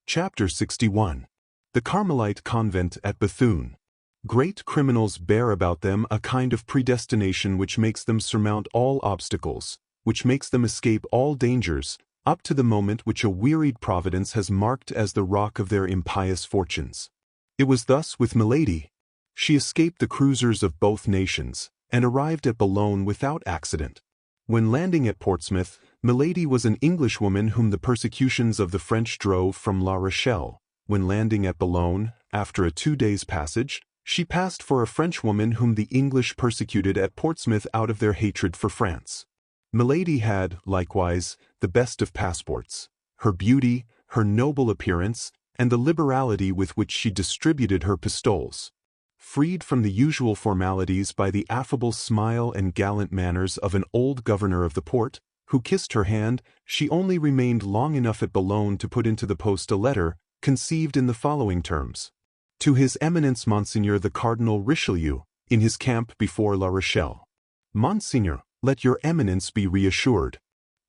Chapter 61. The Carmelite Convent at Bethune. Great criminals bear about them a kind of predestination which makes them surmount all obstacles, which makes them escape all dangers, up to the moment which a wearied Providence has marked as the rock of their impious fortunes. It was thus with Milady. She escaped the cruisers of both nations, and arrived at Boulogne without accident. When landing at Portsmouth, Milady was an Englishwoman whom the persecutions of the French drove from La Rochelle. When landing at Boulogne, after a 2 days' passage, she passed for a Frenchwoman whom the English persecuted at Portsmouth out of their hatred for France. Milady had, likewise, the best of passports: her beauty, her noble appearance, and the liberality with which she distributed her pistoles. Freed from the usual formalities by the affable smile and gallant manners of an old governor of the port, who kissed her hand, she only remained long enough at Boulogne to put into the post a letter, conceived in the following terms: To His Eminence Monseigneur the Cardinal Richelieu, in his camp before La Rochelle. Monseigneur, let your Eminence be reassured.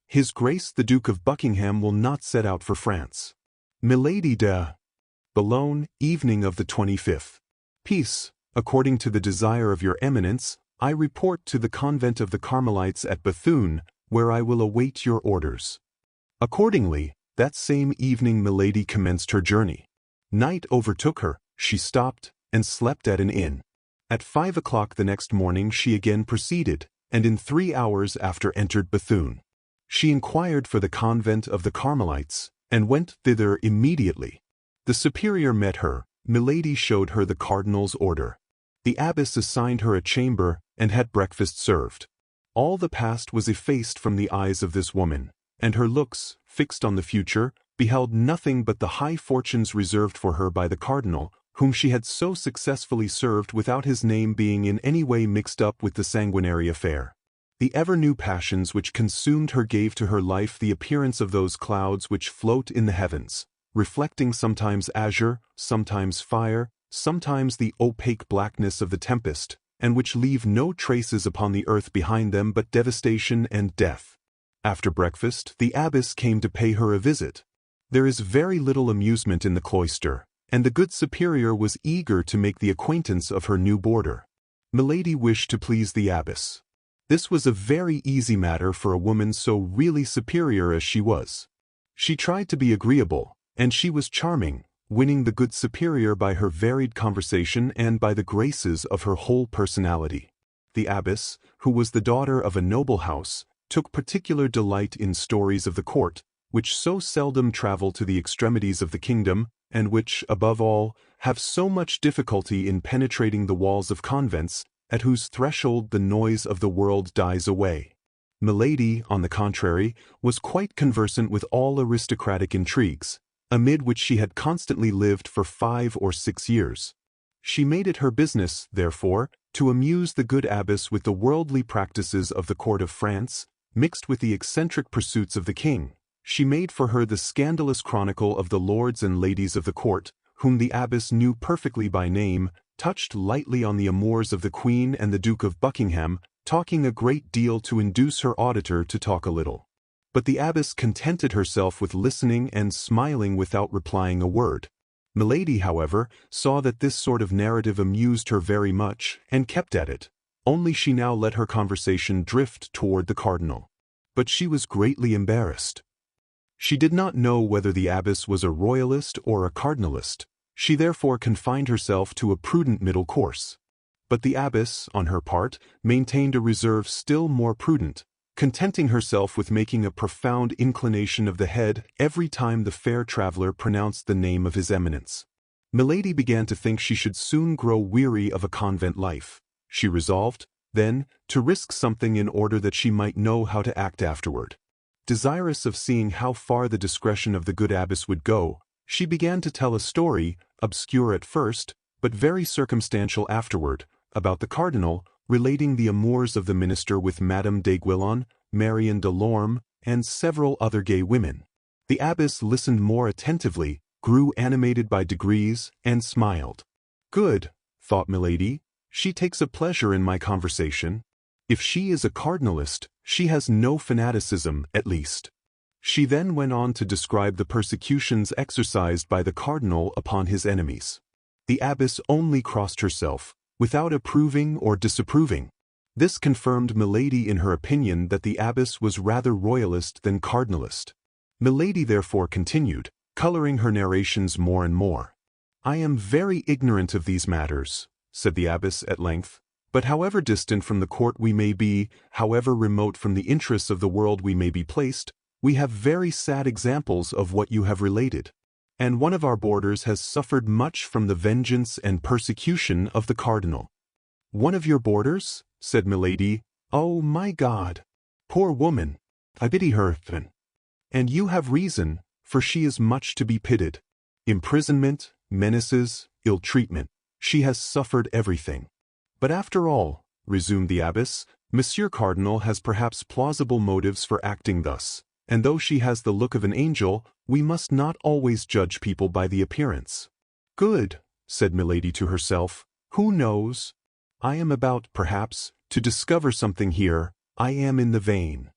His Grace the Duke of Buckingham will not set out for France. Milady de Boulogne, evening of the 25th. Peace, according to the desire of your Eminence, I report to the convent of the Carmelites at Bethune, where I will await your orders. Accordingly, that same evening Milady commenced her journey. Night overtook her, she stopped, and slept at an inn. At 5 o'clock the next morning she again proceeded, and in 3 hours after entered Bethune. She inquired for the convent of the Carmelites, and went thither immediately. The superior met her. Milady showed her the cardinal's order. The abbess assigned her a chamber, and had breakfast served. All the past was effaced from the eyes of this woman, and her looks, fixed on the future, beheld nothing but the high fortunes reserved for her by the cardinal, whom she had so successfully served without his name being in any way mixed up with the sanguinary affair. The ever-new passions which consumed her gave to her life the appearance of those clouds which float in the heavens, reflecting sometimes azure, sometimes fire, sometimes the opaque blackness of the tempest, and which leave no traces upon the earth behind them but devastation and death. After breakfast, the abbess came to pay her a visit. There is very little amusement in the cloister, and the good superior was eager to make the acquaintance of her new boarder. Milady wished to please the abbess. This was a very easy matter for a woman so really superior as she was. She tried to be agreeable, and she was charming, winning the good superior by her varied conversation and by the graces of her whole personality. The abbess, who was the daughter of a noble house, took particular delight in stories of the court, which so seldom travel to the extremities of the kingdom, and which, above all, have so much difficulty in penetrating the walls of convents, at whose threshold the noise of the world dies away. Milady, on the contrary, was quite conversant with all aristocratic intrigues, amid which she had constantly lived for 5 or 6 years. She made it her business, therefore, to amuse the good abbess with the worldly practices of the court of France, mixed with the eccentric pursuits of the king. She made for her the scandalous chronicle of the lords and ladies of the court, whom the abbess knew perfectly by name, touched lightly on the amours of the Queen and the Duke of Buckingham, talking a great deal to induce her auditor to talk a little. But the abbess contented herself with listening and smiling without replying a word. Milady, however, saw that this sort of narrative amused her very much, and kept at it, only she now let her conversation drift toward the cardinal. But she was greatly embarrassed. She did not know whether the abbess was a royalist or a cardinalist. She therefore confined herself to a prudent middle course. But the abbess, on her part, maintained a reserve still more prudent, contenting herself with making a profound inclination of the head every time the fair traveler pronounced the name of His Eminence. Milady began to think she should soon grow weary of a convent life. She resolved, then, to risk something in order that she might know how to act afterward. Desirous of seeing how far the discretion of the good abbess would go, she began to tell a story, obscure at first, but very circumstantial afterward, about the cardinal, relating the amours of the minister with Madame d'Aiguillon, Marion de Lorme, and several other gay women. The abbess listened more attentively, grew animated by degrees, and smiled. Good, thought Milady, she takes a pleasure in my conversation. If she is a cardinalist, she has no fanaticism, at least. She then went on to describe the persecutions exercised by the cardinal upon his enemies. The abbess only crossed herself, without approving or disapproving. This confirmed Milady in her opinion that the abbess was rather royalist than cardinalist. Milady therefore continued, coloring her narrations more and more. "I am very ignorant of these matters," said the abbess at length, "but however distant from the court we may be, however remote from the interests of the world we may be placed, we have very sad examples of what you have related. And one of our boarders has suffered much from the vengeance and persecution of the cardinal." "One of your boarders?" said Milady. "Oh, my God! Poor woman! I pity her. And you have reason, for she is much to be pitied. Imprisonment, menaces, ill-treatment. She has suffered everything. But after all," resumed the abbess, "Monsieur Cardinal has perhaps plausible motives for acting thus, and though she has the look of an angel, we must not always judge people by the appearance." "Good," said Milady to herself. "Who knows? I am about, perhaps, to discover something here. I am in the vein."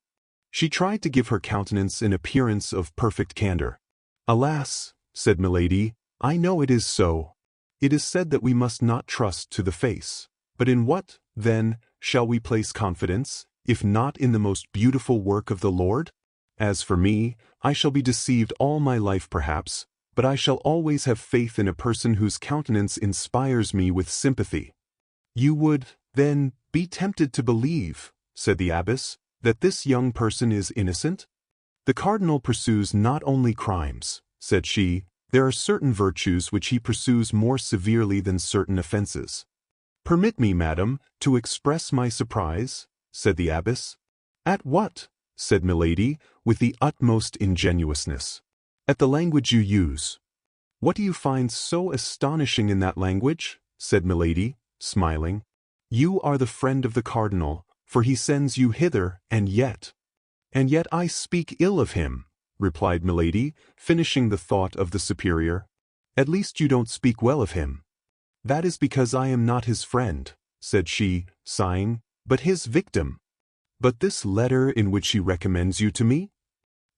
She tried to give her countenance an appearance of perfect candor. "Alas," said Milady, "I know it is so. It is said that we must not trust to the face. But in what, then, shall we place confidence, if not in the most beautiful work of the Lord? As for me, I shall be deceived all my life perhaps, but I shall always have faith in a person whose countenance inspires me with sympathy." "You would, then, be tempted to believe," said the abbess, "that this young person is innocent?" "The cardinal pursues not only crimes," said she, "there are certain virtues which he pursues more severely than certain offenses." "Permit me, madam, to express my surprise," said the abbess. "At what?" said Milady, with the utmost ingenuousness. "At the language you use." "What do you find so astonishing in that language?" said Milady, smiling. "You are the friend of the cardinal, for he sends you hither, and yet—" "And yet I speak ill of him," replied Milady, finishing the thought of the superior. "At least you don't speak well of him." "That is because I am not his friend," said she, sighing, "but his victim." "But this letter in which he recommends you to me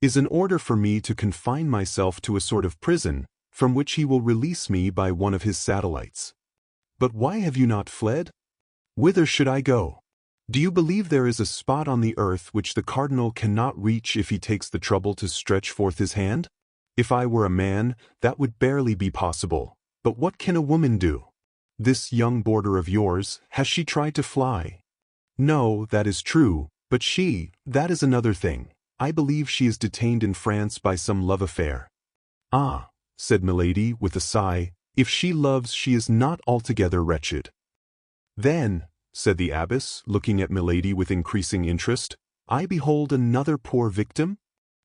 is an order for me to confine myself to a sort of prison, from which he will release me by one of his satellites." "But why have you not fled?" "Whither should I go? Do you believe there is a spot on the earth which the cardinal cannot reach if he takes the trouble to stretch forth his hand? If I were a man, that would barely be possible. But what can a woman do? This young boarder of yours, has she tried to fly?" "No, that is true, but that is another thing. I believe she is detained in France by some love affair." "Ah," said Milady with a sigh, "if she loves she is not altogether wretched." "Then," said the abbess, looking at Milady with increasing interest, "I behold another poor victim?"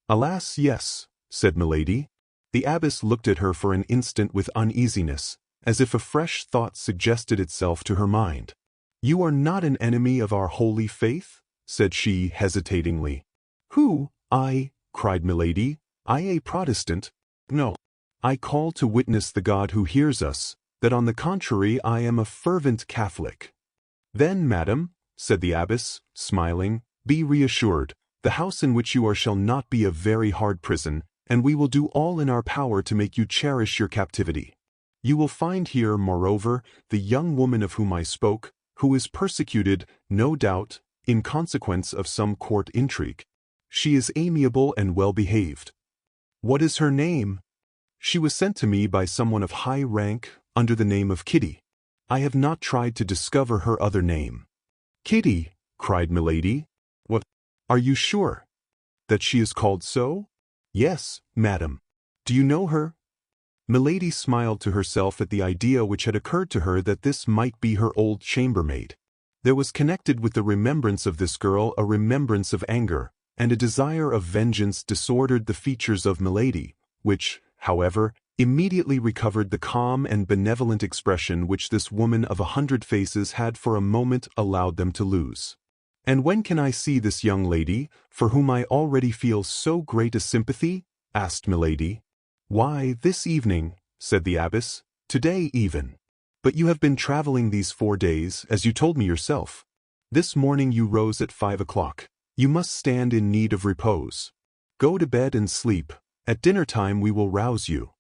"Alas, yes," said Milady. The abbess looked at her for an instant with uneasiness, as if a fresh thought suggested itself to her mind. "You are not an enemy of our holy faith?" said she hesitatingly. "Who, I?" cried Milady. "I a Protestant? No. I call to witness the God who hears us, that on the contrary I am a fervent Catholic." "Then, madam," said the abbess, smiling, "be reassured. The house in which you are shall not be a very hard prison, and we will do all in our power to make you cherish your captivity. You will find here, moreover, the young woman of whom I spoke, who is persecuted, no doubt, in consequence of some court intrigue. She is amiable and well-behaved." "What is her name?" "She was sent to me by someone of high rank, under the name of Kitty. I have not tried to discover her other name." "Kitty!" cried Milady. "What? Are you sure that she is called so?" "Yes, madam." "Do you know her?" Milady smiled to herself at the idea which had occurred to her that this might be her old chambermaid. There was connected with the remembrance of this girl a remembrance of anger, and a desire of vengeance disordered the features of Milady, which, however, immediately recovered the calm and benevolent expression which this woman of 100 faces had for a moment allowed them to lose. "And when can I see this young lady, for whom I already feel so great a sympathy?" asked Milady. "Why, this evening," said the abbess, "today even. But you have been traveling these 4 days, as you told me yourself. This morning you rose at 5 o'clock. You must stand in need of repose." Go to bed and sleep. At dinner time we will rouse you."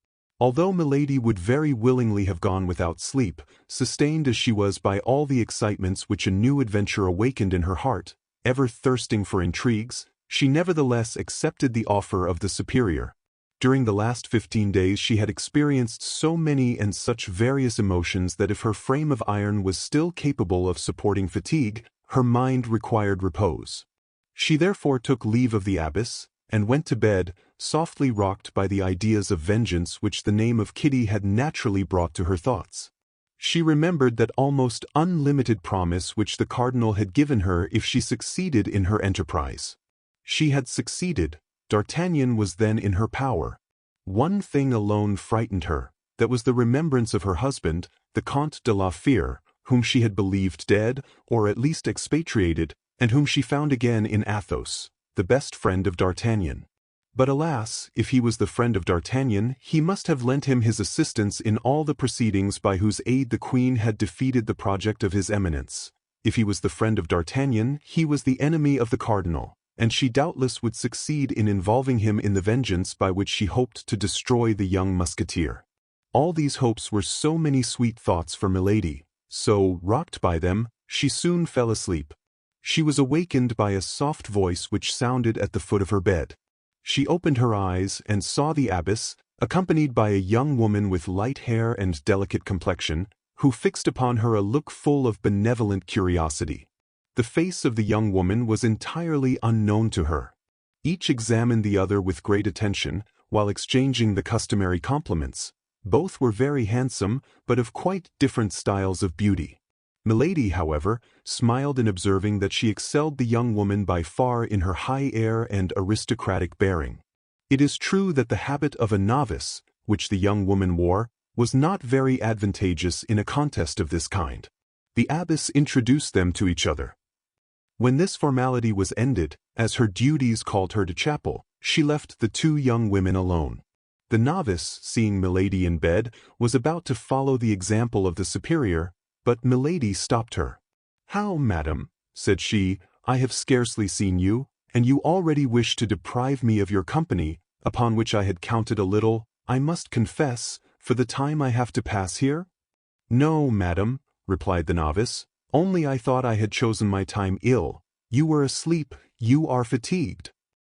Although Milady would very willingly have gone without sleep, sustained as she was by all the excitements which a new adventure awakened in her heart, ever thirsting for intrigues, she nevertheless accepted the offer of the superior. During the last 15 days she had experienced so many and such various emotions that if her frame of iron was still capable of supporting fatigue, her mind required repose. She therefore took leave of the abbess, and went to bed, softly rocked by the ideas of vengeance which the name of Kitty had naturally brought to her thoughts. She remembered that almost unlimited promise which the cardinal had given her if she succeeded in her enterprise. She had succeeded. D'Artagnan was then in her power. One thing alone frightened her, that was the remembrance of her husband, the Comte de la Fère, whom she had believed dead, or at least expatriated, and whom she found again in Athos, the best friend of D'Artagnan. But alas, if he was the friend of D'Artagnan, he must have lent him his assistance in all the proceedings by whose aid the queen had defeated the project of his eminence. If he was the friend of D'Artagnan, he was the enemy of the cardinal, and she doubtless would succeed in involving him in the vengeance by which she hoped to destroy the young Musketeer. All these hopes were so many sweet thoughts for Milady, so, rocked by them, she soon fell asleep. She was awakened by a soft voice which sounded at the foot of her bed. She opened her eyes and saw the abbess, accompanied by a young woman with light hair and delicate complexion, who fixed upon her a look full of benevolent curiosity. The face of the young woman was entirely unknown to her. Each examined the other with great attention, while exchanging the customary compliments. Both were very handsome, but of quite different styles of beauty. Milady, however, smiled in observing that she excelled the young woman by far in her high air and aristocratic bearing. It is true that the habit of a novice, which the young woman wore, was not very advantageous in a contest of this kind. The abbess introduced them to each other. When this formality was ended, as her duties called her to chapel, she left the two young women alone. The novice, seeing Milady in bed, was about to follow the example of the superior, but Milady stopped her. "How, madam," said she, "I have scarcely seen you, and you already wish to deprive me of your company, upon which I had counted a little, I must confess, for the time I have to pass here?" "No, madam," replied the novice, "only I thought I had chosen my time ill. You were asleep, you are fatigued."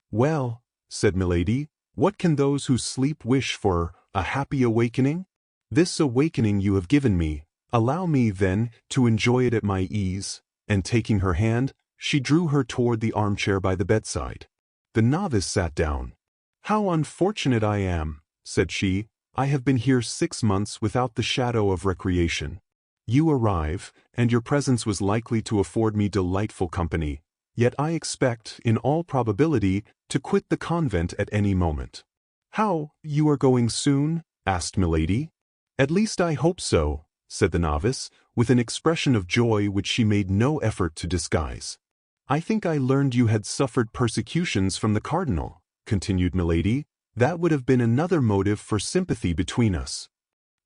"Well," said Milady, "what can those who sleep wish for? A happy awakening? This awakening you have given me. Allow me, then, to enjoy it at my ease," and taking her hand, she drew her toward the armchair by the bedside. The novice sat down. "How unfortunate I am," said she. "I have been here 6 months without the shadow of recreation. You arrive, and your presence was likely to afford me delightful company, yet I expect, in all probability, to quit the convent at any moment." "How, you are going soon?" asked Milady. "At least I hope so," said the novice, with an expression of joy which she made no effort to disguise. "I think I learned you had suffered persecutions from the cardinal," continued Milady. "That would have been another motive for sympathy between us.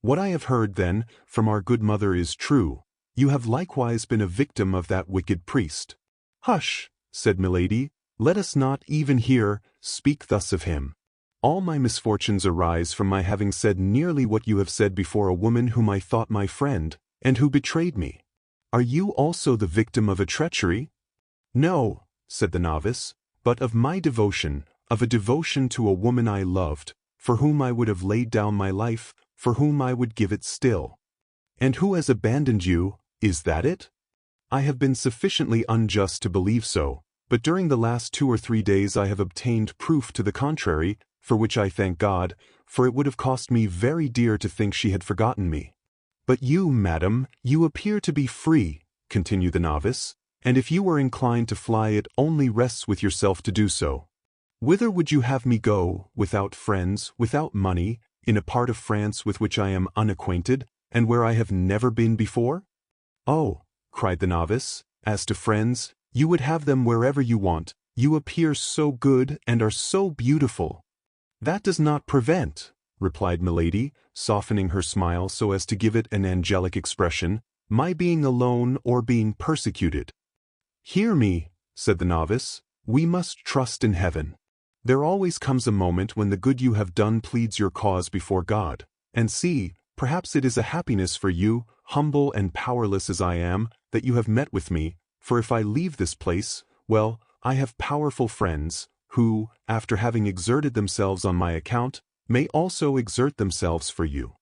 What I have heard, then, from our good mother is true. You have likewise been a victim of that wicked priest." "Hush," said Milady, "let us not, even here, speak thus of him. All my misfortunes arise from my having said nearly what you have said before a woman whom I thought my friend, and who betrayed me. Are you also the victim of a treachery?" "No," said the novice, "but of my devotion, of a devotion to a woman I loved, for whom I would have laid down my life, for whom I would give it still." "And who has abandoned you, is that it?" "I have been sufficiently unjust to believe so, but during the last 2 or 3 days I have obtained proof to the contrary, for which I thank God, for it would have cost me very dear to think she had forgotten me." "But you, madam, you appear to be free," continued the novice, "and if you were inclined to fly it only rests with yourself to do so. Whither would you have me go, without friends, without money, in a part of France with which I am unacquainted, and where I have never been before?" "Oh," cried the novice, "as to friends, you would have them wherever you want. You appear so good and are so beautiful." "That does not prevent," replied Milady, softening her smile so as to give it an angelic expression, "my being alone or being persecuted." "Hear me," said the novice, "we must trust in heaven. There always comes a moment when the good you have done pleads your cause before God. And see, perhaps it is a happiness for you, humble and powerless as I am, that you have met with me, for if I leave this place, well, I have powerful friends, who, after having exerted themselves on my account, may also exert themselves for you.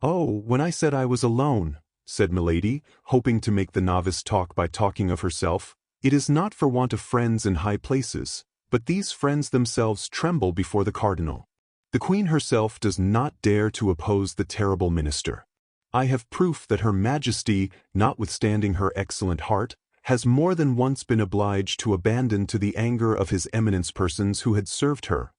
Oh, when I said I was alone, said Milady, hoping to make the novice talk by talking of herself, it is not for want of friends in high places, but these friends themselves tremble before the cardinal. The queen herself does not dare to oppose the terrible minister. I have proof that her majesty, notwithstanding her excellent heart, has more than once been obliged to abandon to the anger of his eminence persons who had served her.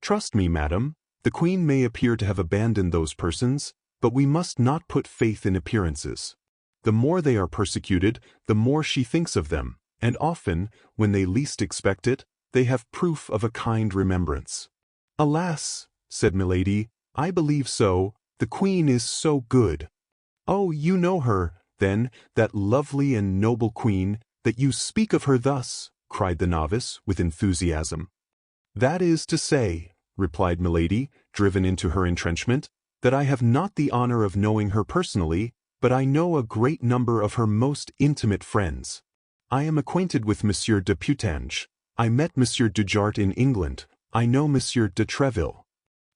Trust me, madam, the queen may appear to have abandoned those persons, but we must not put faith in appearances. The more they are persecuted, the more she thinks of them, and often, when they least expect it, they have proof of a kind remembrance. Alas, said Milady, I believe so, the queen is so good. Oh, you know her, then, that lovely and noble queen, that you speak of her thus, cried the novice, with enthusiasm. That is to say, replied Milady, driven into her entrenchment, that I have not the honor of knowing her personally, but I know a great number of her most intimate friends. I am acquainted with Monsieur de Putange. I met Monsieur Dujart in England. I know Monsieur de Treville.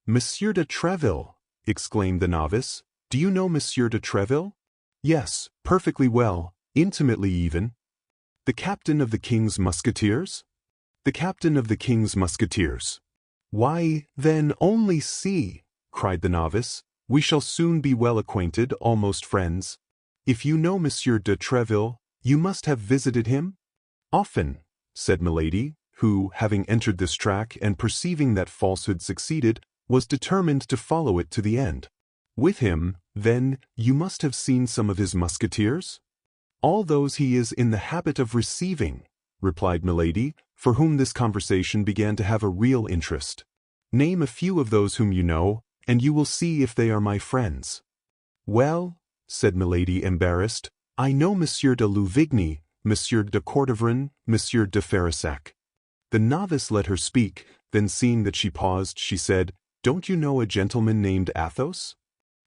Monsieur de Treville, exclaimed the novice. Do you know Monsieur de Treville? Yes, perfectly well, intimately even. The captain of the king's Musketeers? The captain of the king's Musketeers. Why, then, only see, cried the novice, we shall soon be well acquainted, almost friends. If you know Monsieur de Treville, you must have visited him? Often, said Milady, who, having entered this track and perceiving that falsehood succeeded, was determined to follow it to the end. With him, then, you must have seen some of his musketeers? All those he is in the habit of receiving, replied Milady, for whom this conversation began to have a real interest. Name a few of those whom you know, and you will see if they are my friends. Well, said Milady, embarrassed, I know Monsieur de Louvigny, Monsieur de Courtevran, Monsieur de Ferrissac. The novice let her speak, then seeing that she paused, she said, Don't you know a gentleman named Athos?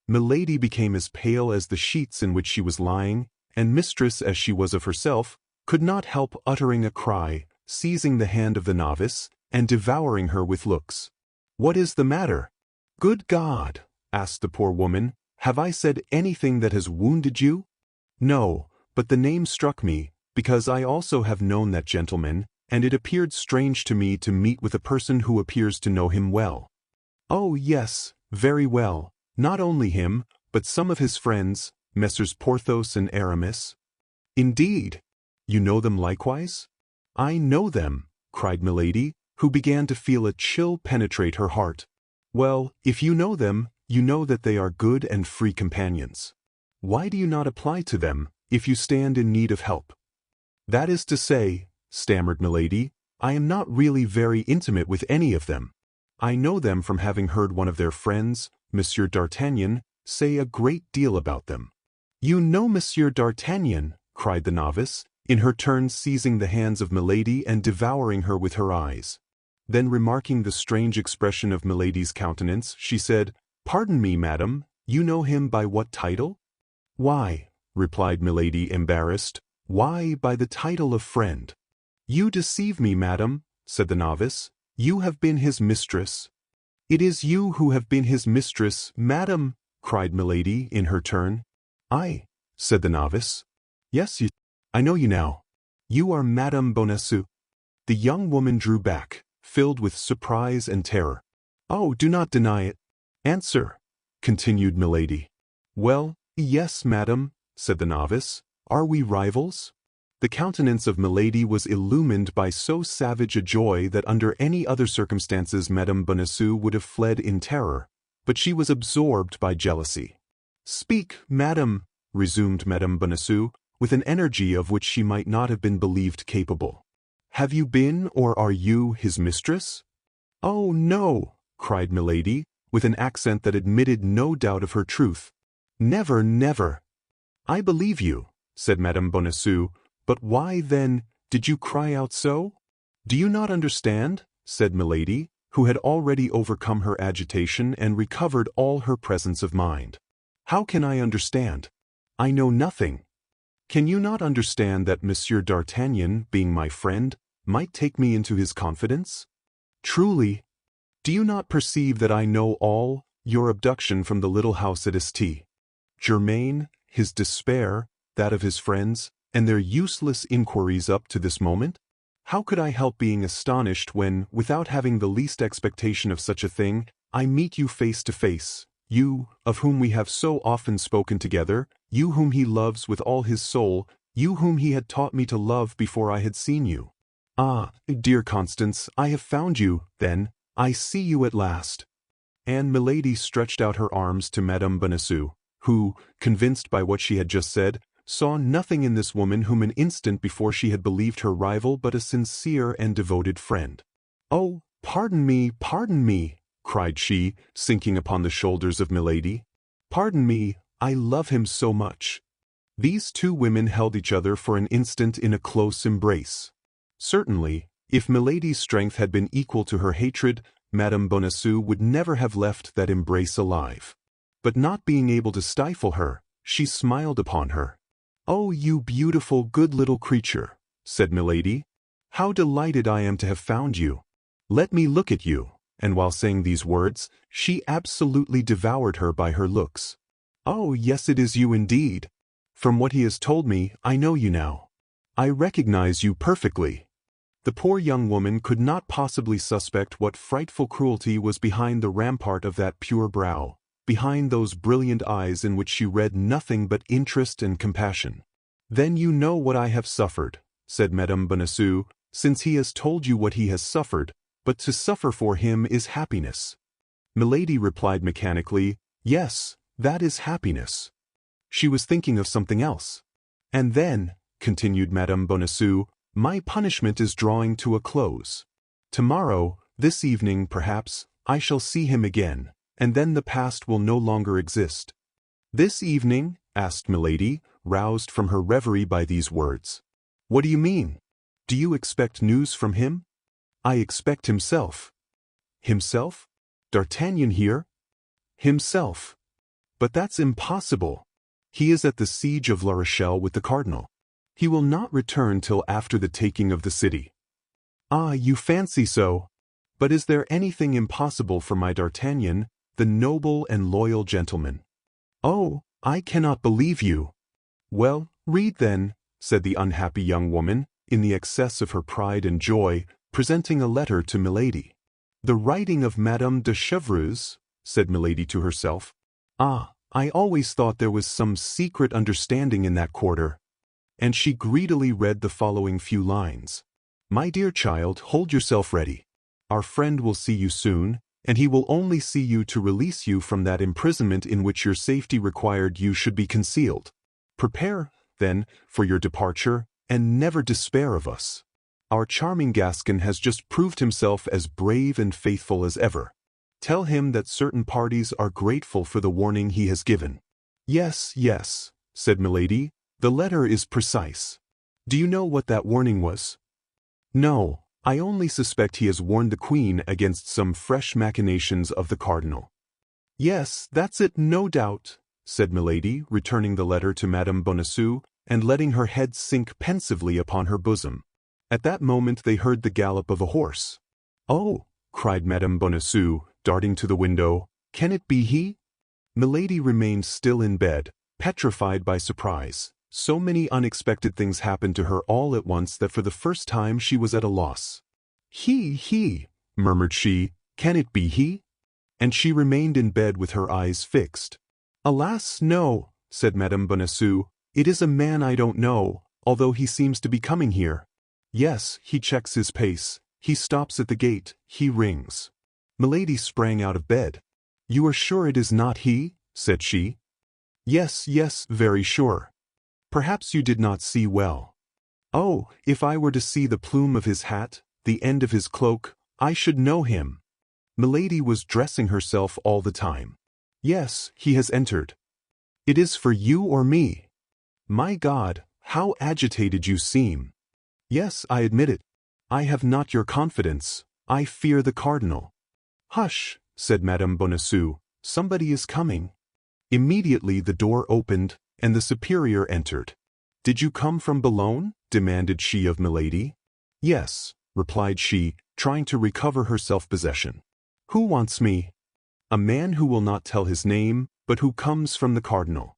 Milady became as pale as the sheets in which she was lying, and mistress as she was of herself, could not help uttering a cry, seizing the hand of the novice, and devouring her with looks. What is the matter? Good God, asked the poor woman, have I said anything that has wounded you? No, but the name struck me, because I also have known that gentleman, and it appeared strange to me to meet with a person who appears to know him well. Oh, yes, very well, not only him, but some of his friends, Messrs. Porthos and Aramis. Indeed, you know them likewise? I know them, cried Milady, who began to feel a chill penetrate her heart. Well, if you know them, you know that they are good and free companions. Why do you not apply to them, if you stand in need of help? That is to say, stammered Milady, I am not really very intimate with any of them. I know them from having heard one of their friends, Monsieur d'Artagnan, say a great deal about them. You know Monsieur d'Artagnan, cried the novice, in her turn seizing the hands of Milady and devouring her with her eyes. Then remarking the strange expression of Milady's countenance, she said, Pardon me, madam, you know him by what title? Why, replied Milady, embarrassed, why, by the title of friend. You deceive me, madam, said the novice. You have been his mistress. It is you who have been his mistress, madam, cried Milady in her turn. I, said the novice. Yes, I know you now. You are Madame Bonacieux. The young woman drew back, filled with surprise and terror. Oh, do not deny it. Answer, continued Milady. Well, yes, madam, said the novice. Are we rivals? The countenance of Milady was illumined by so savage a joy that under any other circumstances Madame Bonacieux would have fled in terror, but she was absorbed by jealousy. Speak, madam, resumed Madame Bonacieux, with an energy of which she might not have been believed capable. Have you been, or are you, his mistress? Oh, no, cried Milady, with an accent that admitted no doubt of her truth. Never, never. I believe you, said Madame Bonacieux, but why, then, did you cry out so? Do you not understand, said Milady, who had already overcome her agitation and recovered all her presence of mind. "How can I understand? I know nothing. Can you not understand that Monsieur d'Artagnan, being my friend, might take me into his confidence? Truly, do you not perceive that I know all, your abduction from the little house at St. Germain, his despair, that of his friends, and their useless inquiries up to this moment? How could I help being astonished when, without having the least expectation of such a thing, I meet you face to face, you, of whom we have so often spoken together, you whom he loves with all his soul, you whom he had taught me to love before I had seen you? Ah, dear Constance, I have found you, then, I see you at last." And Milady stretched out her arms to Madame Bonacieux, who, convinced by what she had just said, saw nothing in this woman whom an instant before she had believed her rival but a sincere and devoted friend. "Oh, pardon me, cried she, sinking upon the shoulders of Milady. "Pardon me, I love him so much." These two women held each other for an instant in a close embrace. Certainly, if Milady's strength had been equal to her hatred, Madame Bonacieux would never have left that embrace alive. But not being able to stifle her, she smiled upon her. "Oh, you beautiful, good little creature," said Milady. "How delighted I am to have found you. Let me look at you." And while saying these words, she absolutely devoured her by her looks. "Oh, yes, it is you indeed. From what he has told me, I know you now. I recognize you perfectly." The poor young woman could not possibly suspect what frightful cruelty was behind the rampart of that pure brow, behind those brilliant eyes in which she read nothing but interest and compassion. "Then you know what I have suffered," said Madame Bonacieux, "since he has told you what he has suffered, but to suffer for him is happiness." Milady replied mechanically, "Yes, that is happiness." She was thinking of something else. "And then," continued Madame Bonacieux, "my punishment is drawing to a close. Tomorrow, this evening perhaps, I shall see him again, and then the past will no longer exist." "This evening?" asked Milady, roused from her reverie by these words. "What do you mean? Do you expect news from him?" "I expect himself." "Himself? D'Artagnan here?" "Himself. But that's impossible. He is at the siege of La Rochelle with the cardinal. He will not return till after the taking of the city." "Ah, you fancy so. But is there anything impossible for my D'Artagnan, the noble and loyal gentleman?" "Oh, I cannot believe you." "Well, read then," said the unhappy young woman, in the excess of her pride and joy, presenting a letter to Milady. "The writing of Madame de Chevreuse," said Milady to herself. "Ah, I always thought there was some secret understanding in that quarter." And she greedily read the following few lines. "My dear child, hold yourself ready. Our friend will see you soon, and he will only see you to release you from that imprisonment in which your safety required you should be concealed. Prepare, then, for your departure, and never despair of us. Our charming Gascon has just proved himself as brave and faithful as ever. Tell him that certain parties are grateful for the warning he has given." "Yes, yes," said Milady, "the letter is precise. Do you know what that warning was?" "No, I only suspect he has warned the Queen against some fresh machinations of the cardinal." "Yes, that's it, no doubt," said Milady, returning the letter to Madame Bonacieux, and letting her head sink pensively upon her bosom. At that moment they heard the gallop of a horse. "Oh," cried Madame Bonacieux, darting to the window, "can it be he?" Milady remained still in bed, petrified by surprise. So many unexpected things happened to her all at once that for the first time she was at a loss. He, murmured she, "can it be he?" And she remained in bed with her eyes fixed. "Alas, no," said Madame Bonacieux, "it is a man I don't know, although he seems to be coming here. Yes, he checks his pace, he stops at the gate, he rings." Milady sprang out of bed. "You are sure it is not he?" said she. Yes, very sure." "Perhaps you did not see well." "Oh, if I were to see the plume of his hat, the end of his cloak, I should know him." Milady was dressing herself all the time. "Yes, he has entered." "It is for you or me?" "My God, how agitated you seem." "Yes, I admit it. I have not your confidence. I fear the cardinal." "Hush," said Madame Bonacieux, "somebody is coming." Immediately the door opened, and the superior entered. "Did you come from Boulogne?" demanded she of Milady. "Yes," replied she, trying to recover her self-possession. "Who wants me?" "A man who will not tell his name, but who comes from the cardinal."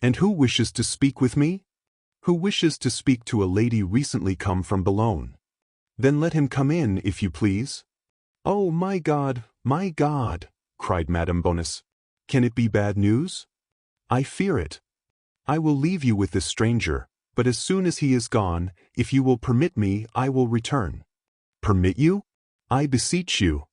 "And who wishes to speak with me?" "Who wishes to speak to a lady recently come from Boulogne." "Then let him come in, if you please." "Oh, my God, cried Madame Bonacieux. "Can it be bad news?" "I fear it. I will leave you with this stranger, but as soon as he is gone, if you will permit me, I will return." "Permit you? I beseech you."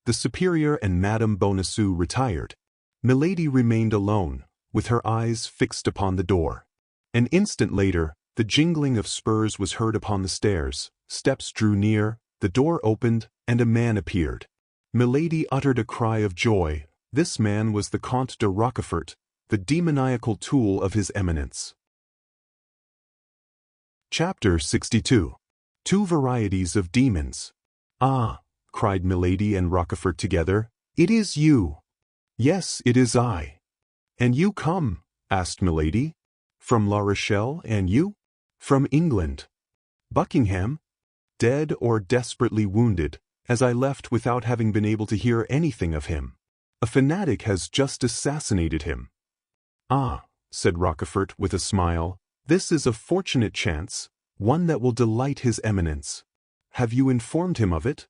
The superior and Madame Bonacieux retired. Milady remained alone, with her eyes fixed upon the door. An instant later, the jingling of spurs was heard upon the stairs, steps drew near, the door opened, and a man appeared. Milady uttered a cry of joy. This man was the Comte de Rochefort, the demoniacal tool of his eminence. Chapter 62. Two Varieties of Demons. "Ah," cried Milady and Rochefort together, "it is you!" "Yes, it is I." "And you come?" asked Milady. "From La Rochelle, and you?" "From England." "Buckingham?" "Dead or desperately wounded, as I left without having been able to hear anything of him. A fanatic has just assassinated him." "Ah," said Rochefort with a smile, "this is a fortunate chance, one that will delight his eminence. Have you informed him of it?"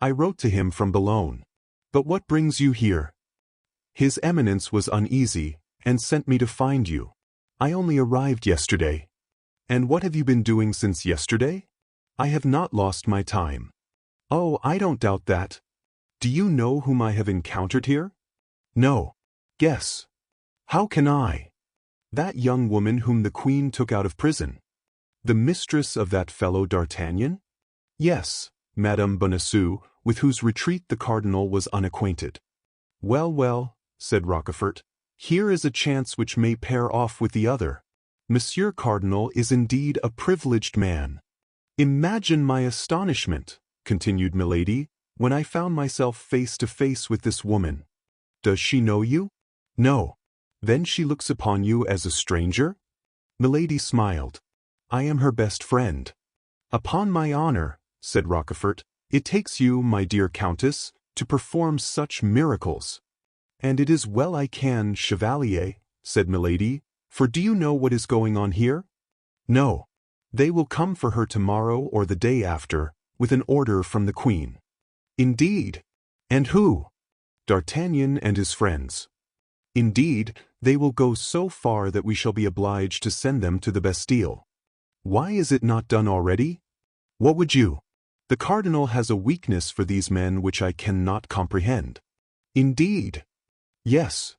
"I wrote to him from Boulogne." "But what brings you here?" "His eminence was uneasy, and sent me to find you. I only arrived yesterday." "And what have you been doing since yesterday?" "I have not lost my time." "Oh, I don't doubt that. Do you know whom I have encountered here?" "No." "Guess." "How can I?" "That young woman whom the Queen took out of prison." "The mistress of that fellow D'Artagnan?" "Yes, Madame Bonacieux, with whose retreat the cardinal was unacquainted." Well, said Rochefort, "here is a chance which may pair off with the other. Monsieur Cardinal is indeed a privileged man." "Imagine my astonishment," continued Milady, "when I found myself face to face with this woman." "Does she know you?" "No." "Then she looks upon you as a stranger?" Milady smiled. "I am her best friend." "Upon my honor," said Rochefort, "it takes you, my dear Countess, to perform such miracles." "And it is well I can, Chevalier," said Milady, "for do you know what is going on here?" "No." "They will come for her tomorrow or the day after, with an order from the Queen." "Indeed? And who?" "D'Artagnan and his friends." "Indeed, they will go so far that we shall be obliged to send them to the Bastille." "Why is it not done already?" "What would you?" "The cardinal has a weakness for these men which I cannot comprehend." "Indeed?" "Yes."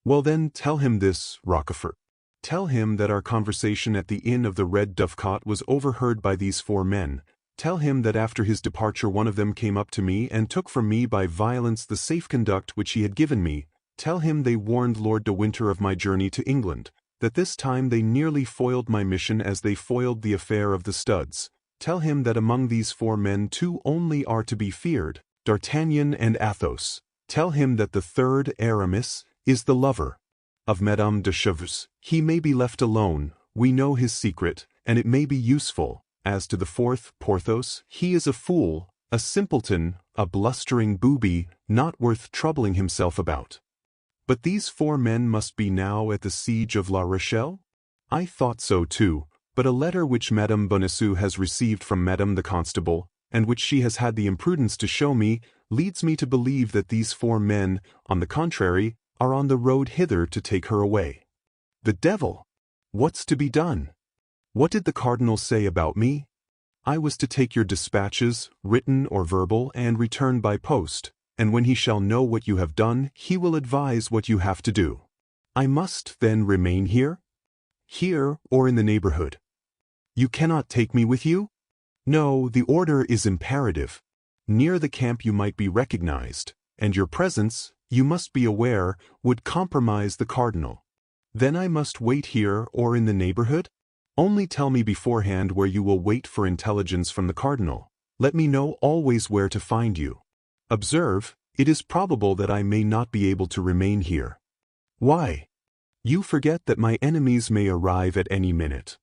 "Well then, tell him this, Rochefort. Tell him that our conversation at the inn of the Red Dovecote was overheard by these four men. Tell him that after his departure one of them came up to me and took from me by violence the safe conduct which he had given me. Tell him they warned Lord de Winter of my journey to England, that this time they nearly foiled my mission as they foiled the affair of the studs. Tell him that among these four men two only are to be feared, D'Artagnan and Athos. Tell him that the third, Aramis, is the lover of Madame de Chevreuse. He may be left alone, we know his secret, and it may be useful. As to the fourth, Porthos, he is a fool, a simpleton, a blustering booby, not worth troubling himself about." "But these four men must be now at the siege of La Rochelle?" "I thought so too, but a letter which Madame Bonacieux has received from Madame the Constable, and which she has had the imprudence to show me, leads me to believe that these four men, on the contrary, are on the road hither to take her away." "The devil! What's to be done?" "What did the cardinal say about me?" "I was to take your dispatches, written or verbal, and return by post, and when he shall know what you have done, he will advise what you have to do." "I must, then, remain here?" "Here, or in the neighborhood." "You cannot take me with you?" "No, the order is imperative. Near the camp you might be recognized, and your presence, you must be aware, would compromise the cardinal." "Then I must wait here or in the neighborhood?" "Only tell me beforehand where you will wait for intelligence from the cardinal. Let me know always where to find you." Observe, it is probable that I may not be able to remain here. Why? You forget that my enemies may arrive at any minute.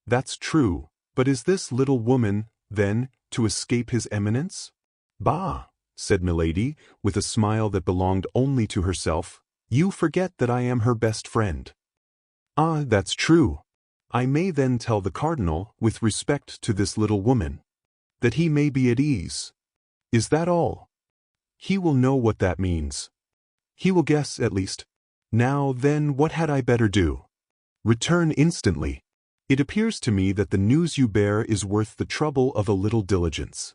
That's true, but is this little woman, then, to escape his eminence? Bah, said Milady, with a smile that belonged only to herself, you forget that I am her best friend. Ah, that's true. I may then tell the cardinal, with respect to this little woman, that he may be at ease. Is that all? He will know what that means. He will guess, at least. Now, then, what had I better do? Return instantly. It appears to me that the news you bear is worth the trouble of a little diligence.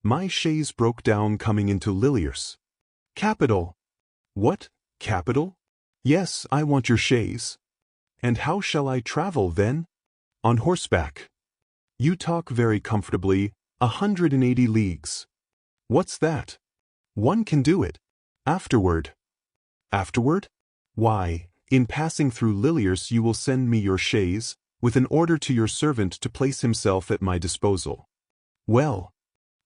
My chaise broke down coming into Liliers. Capital. What? Capital? Yes, I want your chaise. And how shall I travel, then? On horseback. You talk very comfortably, 180 leagues. What's that? One can do it. Afterward. Afterward? Why, in passing through Liliers you will send me your chaise, with an order to your servant to place himself at my disposal. Well,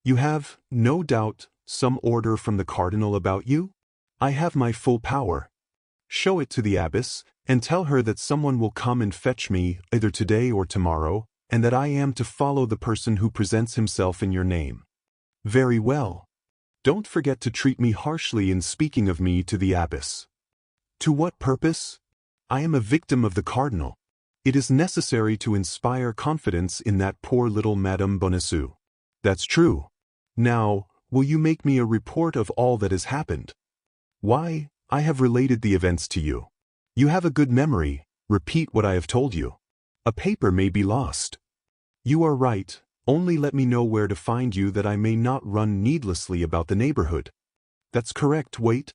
you have, no doubt, some order from the cardinal about you? I have my full power. Show it to the abbess, and tell her that someone will come and fetch me either today or tomorrow, and that I am to follow the person who presents himself in your name. Very well. Don't forget to treat me harshly in speaking of me to the abbess. To what purpose? I am a victim of the cardinal. It is necessary to inspire confidence in that poor little Madame Bonacieux. That's true. Now, will you make me a report of all that has happened? Why, I have related the events to you. You have a good memory. Repeat what I have told you. A paper may be lost. You are right. Only let me know where to find you that I may not run needlessly about the neighborhood. That's correct. Wait.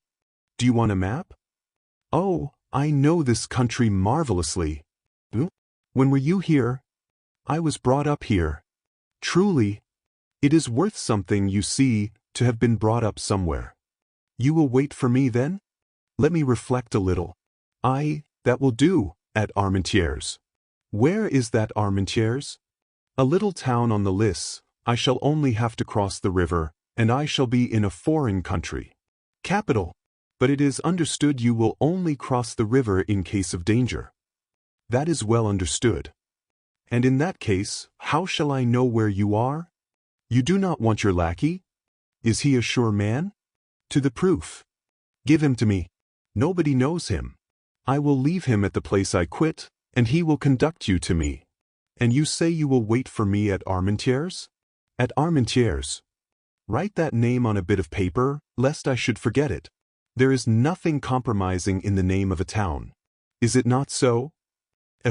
Do you want a map? Oh, I know this country marvelously. When were you here? I was brought up here. Truly. It is worth something, you see, to have been brought up somewhere. You will wait for me, then? Let me reflect a little. That will do, at Armentières. Where is that Armentières? A little town on the Lys. I shall only have to cross the river, and I shall be in a foreign country. Capital. But it is understood you will only cross the river in case of danger. That is well understood. And in that case, how shall I know where you are? You do not want your lackey? Is he a sure man? To the proof. Give him to me. Nobody knows him. I will leave him at the place I quit, and he will conduct you to me. And you say you will wait for me at Armentières? At Armentières. Write that name on a bit of paper, lest I should forget it. There is nothing compromising in the name of a town. Is it not so?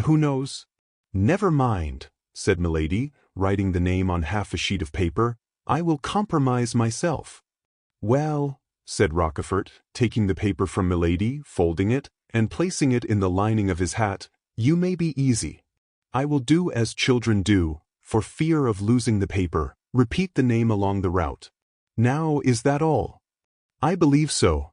Who knows? Never mind, said Milady, writing the name on half a sheet of paper. I will compromise myself. Well, said Rochefort, taking the paper from Milady, folding it, and placing it in the lining of his hat, you may be easy. I will do as children do, for fear of losing the paper. Repeat the name along the route. Now, is that all? I believe so.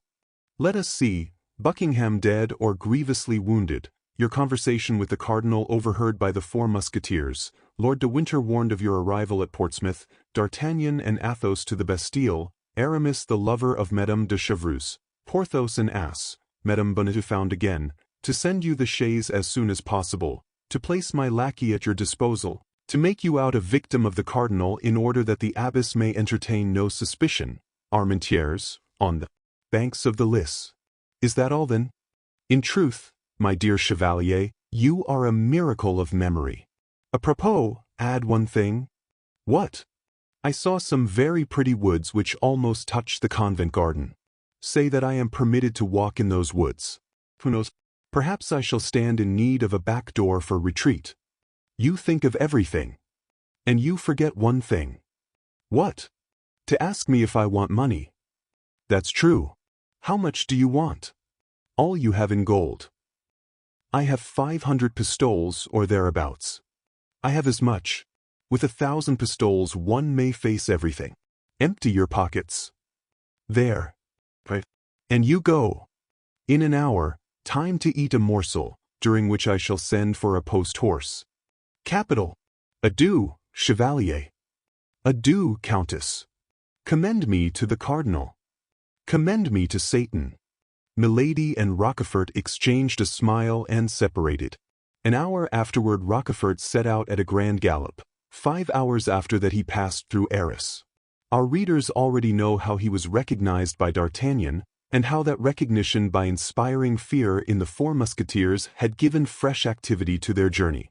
Let us see, Buckingham dead or grievously wounded, your conversation with the cardinal overheard by the 4 Musketeers, Lord de Winter warned of your arrival at Portsmouth, D'Artagnan and Athos to the Bastille, Aramis the lover of Madame de Chevreuse, Porthos an ass, Madame Bonacieux found again, to send you the chaise as soon as possible, to place my lackey at your disposal, to make you out a victim of the cardinal in order that the abbess may entertain no suspicion, Armentières, on the banks of the Lys. Is that all, then? In truth, my dear Chevalier, you are a miracle of memory. Apropos, add one thing. What? I saw some very pretty woods which almost touch the convent garden. Say that I am permitted to walk in those woods. Who knows? Perhaps I shall stand in need of a back door for retreat. You think of everything. And you forget one thing. What? To ask me if I want money. That's true. How much do you want? All you have in gold. I have 500 pistoles or thereabouts. I have as much. With 1,000 pistoles one may face everything. Empty your pockets. There. And you go. In an hour, time to eat a morsel, during which I shall send for a post-horse. Capital. Adieu, Chevalier. Adieu, Countess. Commend me to the cardinal. Commend me to Satan. Milady and Rochefort exchanged a smile and separated. An hour afterward Rochefort set out at a grand gallop. 5 hours after that he passed through Arras. Our readers already know how he was recognized by D'Artagnan, and how that recognition by inspiring fear in the 4 Musketeers had given fresh activity to their journey.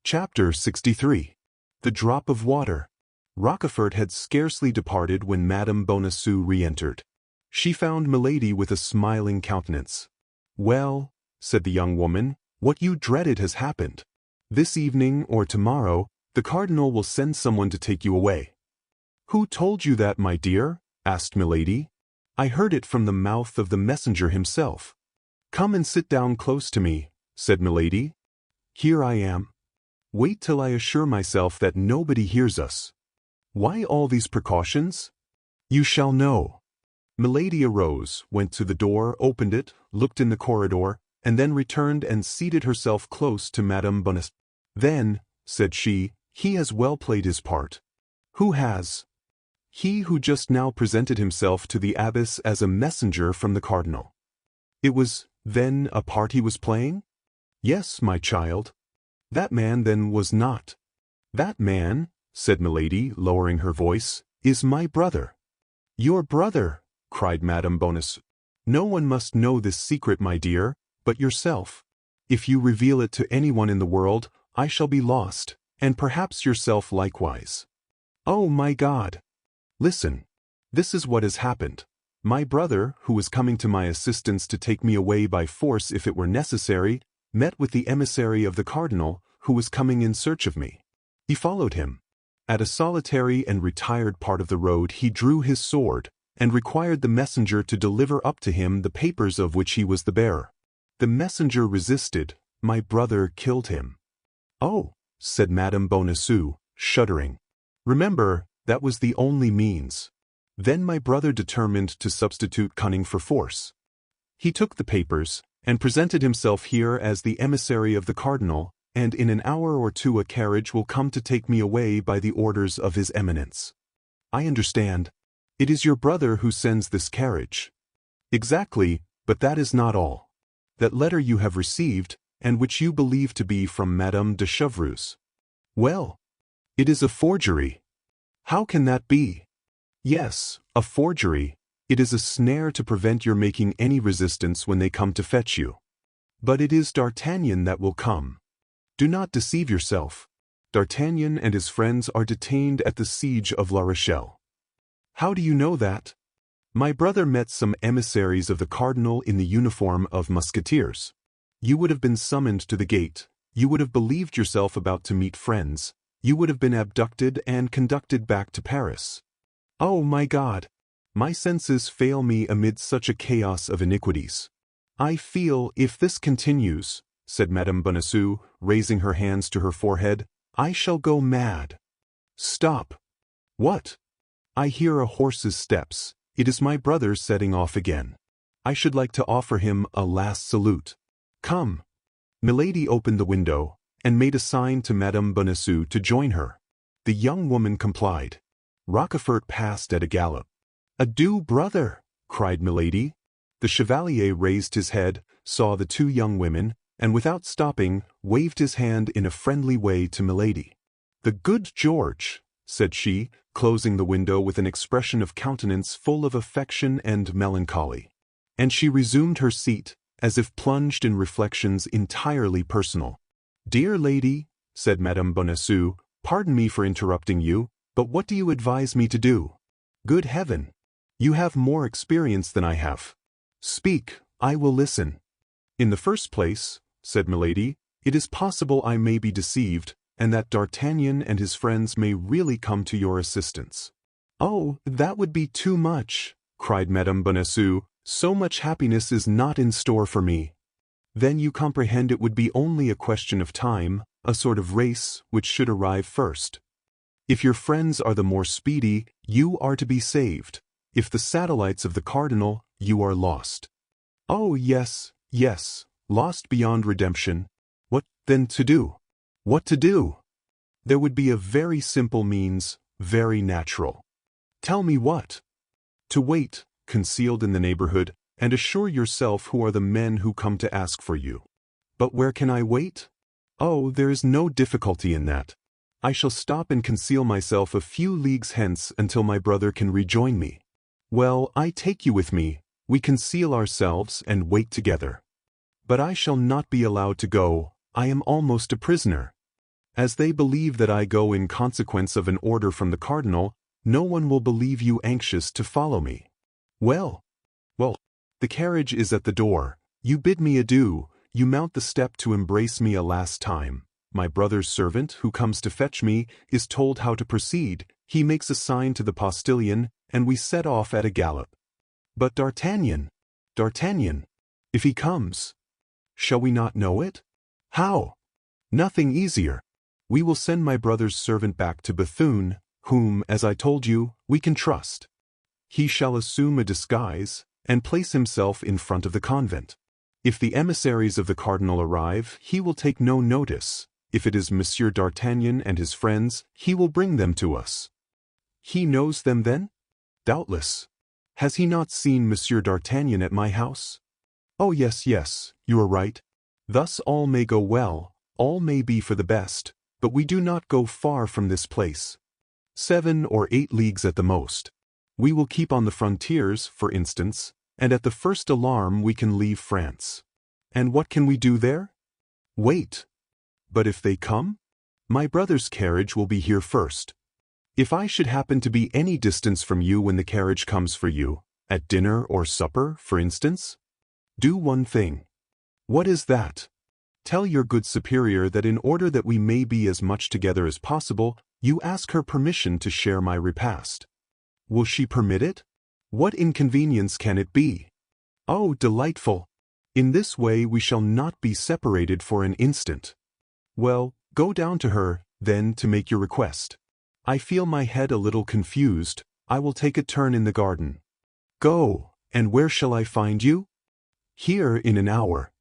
Chapter 63. The Drop of Water. Rochefort had scarcely departed when Madame Bonacieux re-entered. She found Milady with a smiling countenance. "Well," said the young woman, "what you dreaded has happened. This evening or tomorrow, the cardinal will send someone to take you away." "Who told you that, my dear?" asked Milady. "I heard it from the mouth of the messenger himself." "Come and sit down close to me," said Milady. "Here I am. Wait till I assure myself that nobody hears us." "Why all these precautions?" "You shall know." Milady arose, went to the door, opened it, looked in the corridor, and then returned and seated herself close to Madame Bonacieux. "Then," said she, "he has well played his part." "Who has?" "He who just now presented himself to the abbess as a messenger from the cardinal." "It was, then, a part he was playing?" "Yes, my child." "That man, then, was not—" "That man," said Milady, lowering her voice, "is my brother." "Your brother!" cried Madame Bonacieux. "No one must know this secret, my dear, but yourself. If you reveal it to anyone in the world, I shall be lost, and perhaps yourself likewise." "Oh, my God!" "Listen. This is what has happened. My brother, who was coming to my assistance to take me away by force if it were necessary, met with the emissary of the cardinal, who was coming in search of me. He followed him. At a solitary and retired part of the road he drew his sword, and required the messenger to deliver up to him the papers of which he was the bearer. The messenger resisted. My brother killed him." "Oh," said Madame Bonacieux, shuddering. "Remember, that was the only means. Then my brother determined to substitute cunning for force. He took the papers, and presented himself here as the emissary of the cardinal, and in an hour or two a carriage will come to take me away by the orders of his eminence." "I understand. It is your brother who sends this carriage." "Exactly, but that is not all. That letter you have received, and which you believe to be from Madame de Chevreuse." "Well, it is a forgery." "How can that be?" "Yes, a forgery. It is a snare to prevent your making any resistance when they come to fetch you. But it is D'Artagnan that will come. Do not deceive yourself. D'Artagnan and his friends are detained at the siege of La Rochelle." "How do you know that?" "My brother met some emissaries of the cardinal in the uniform of Musketeers. You would have been summoned to the gate. You would have believed yourself about to meet friends. You would have been abducted and conducted back to Paris." "Oh, my God! My senses fail me amid such a chaos of iniquities. I feel, if this continues," said Madame Bonacieux, raising her hands to her forehead, "I shall go mad." "Stop." "What?" "I hear a horse's steps. It is my brother setting off again. I should like to offer him a last salute. Come." Milady opened the window, and made a sign to Madame Bonacieux to join her. The young woman complied. Rochefort passed at a gallop. "Adieu, brother!" cried Milady. The chevalier raised his head, saw the 2 young women, and without stopping, waved his hand in a friendly way to Milady. "The good George!" said she, closing the window with an expression of countenance full of affection and melancholy. And she resumed her seat, as if plunged in reflections entirely personal. "Dear lady," said Madame Bonacieux, "pardon me for interrupting you, but what do you advise me to do? Good heaven! You have more experience than I have. Speak, I will listen." "In the first place," said Milady, "it is possible I may be deceived, and that D'Artagnan and his friends may really come to your assistance." "Oh, that would be too much," cried Madame Bonacieux. "So much happiness is not in store for me." "Then you comprehend it would be only a question of time, a sort of race, which should arrive first. If your friends are the more speedy, you are to be saved. If the satellites of the cardinal, you are lost." "Oh, yes, yes, lost beyond redemption. What, then, to do?" "What to do? There would be a very simple means, very natural. Tell me what? To wait, concealed in the neighborhood, and assure yourself who are the men who come to ask for you. But where can I wait? Oh, there is no difficulty in that. I shall stop and conceal myself a few leagues hence until my brother can rejoin me. Well, I take you with me, we conceal ourselves and wait together. But I shall not be allowed to go, I am almost a prisoner. As they believe that I go in consequence of an order from the cardinal, no one will believe you anxious to follow me. Well, the carriage is at the door, you bid me adieu, you mount the step to embrace me a last time. My brother's servant, who comes to fetch me, is told how to proceed, he makes a sign to the postilion, and we set off at a gallop. But D'Artagnan, if he comes, shall we not know it? How? Nothing easier. We will send my brother's servant back to Bethune, whom, as I told you, we can trust. He shall assume a disguise, and place himself in front of the convent. If the emissaries of the cardinal arrive, he will take no notice. If it is Monsieur d'Artagnan and his friends, he will bring them to us. He knows them then? Doubtless. Has he not seen Monsieur d'Artagnan at my house? Oh yes, you are right. Thus all may go well, all may be for the best, but we do not go far from this place. 7 or 8 leagues at the most. We will keep on the frontiers, for instance, and at the first alarm we can leave France. And what can we do there? Wait. But if they come? My brother's carriage will be here first. If I should happen to be any distance from you when the carriage comes for you, at dinner or supper, for instance, do one thing. What is that? Tell your good superior that in order that we may be as much together as possible, you ask her permission to share my repast. Will she permit it? What inconvenience can it be? Oh, delightful! In this way we shall not be separated for an instant. Well, go down to her, then, to make your request. I feel my head a little confused, I will take a turn in the garden. Go, and where shall I find you? Here in an hour.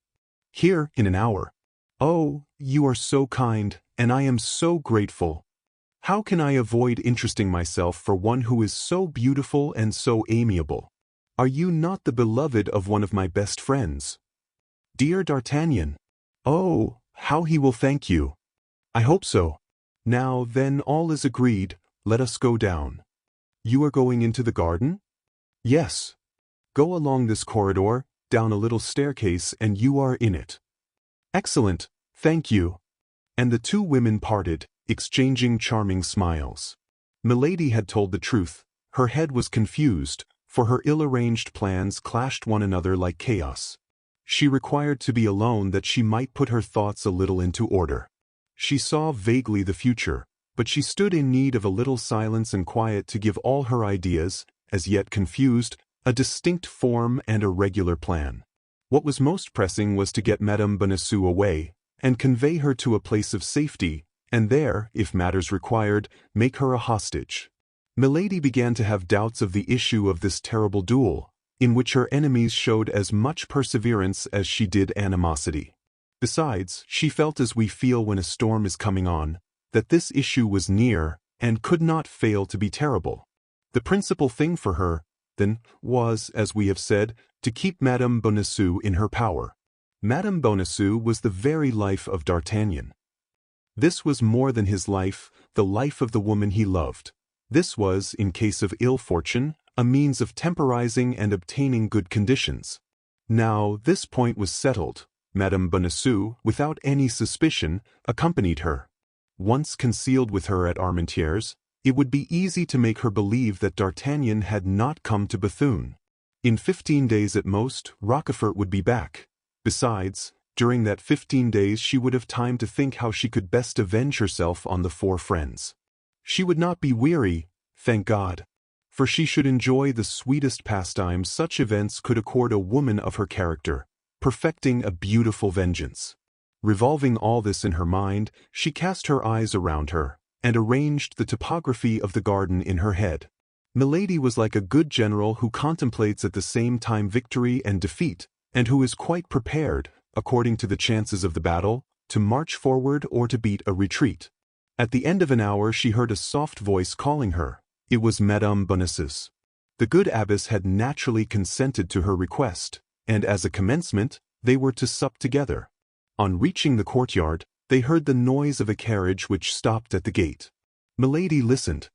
Here in an hour. Oh, you are so kind, and I am so grateful. How can I avoid interesting myself for one who is so beautiful and so amiable? Are you not the beloved of one of my best friends? Dear D'Artagnan. Oh, how he will thank you. I hope so. Now, then, all is agreed, let us go down. You are going into the garden? Yes. Go along this corridor, down a little staircase, and you are in it. Excellent, thank you. And the two women parted, exchanging charming smiles. Milady had told the truth, her head was confused, for her ill-arranged plans clashed one another like chaos. She required to be alone that she might put her thoughts a little into order. She saw vaguely the future, but she stood in need of a little silence and quiet to give all her ideas, as yet confused, a distinct form and a regular plan. What was most pressing was to get Madame Bonacieux away, and convey her to a place of safety, and there, if matters required, make her a hostage. Milady began to have doubts of the issue of this terrible duel, in which her enemies showed as much perseverance as she did animosity. Besides, she felt as we feel when a storm is coming on, that this issue was near, and could not fail to be terrible. The principal thing for her, then, was, as we have said, to keep Madame Bonacieux in her power. Madame Bonacieux was the very life of D'Artagnan. This was more than his life, the life of the woman he loved. This was, in case of ill fortune, a means of temporizing and obtaining good conditions. Now, this point was settled. Madame Bonacieux, without any suspicion, accompanied her. Once concealed with her at Armentières, it would be easy to make her believe that D'Artagnan had not come to Bethune. In 15 days at most, Rochefort would be back. Besides, during that 15 days she would have time to think how she could best avenge herself on the 4 friends. She would not be weary, thank God, for she should enjoy the sweetest pastime such events could accord a woman of her character, perfecting a beautiful vengeance. Revolving all this in her mind, she cast her eyes around her, and arranged the topography of the garden in her head. Milady was like a good general who contemplates at the same time victory and defeat, and who is quite prepared, according to the chances of the battle, to march forward or to beat a retreat. At the end of an hour she heard a soft voice calling her. It was Madame Bonacieux. The good abbess had naturally consented to her request, and as a commencement, they were to sup together. On reaching the courtyard, they heard the noise of a carriage which stopped at the gate. Milady listened.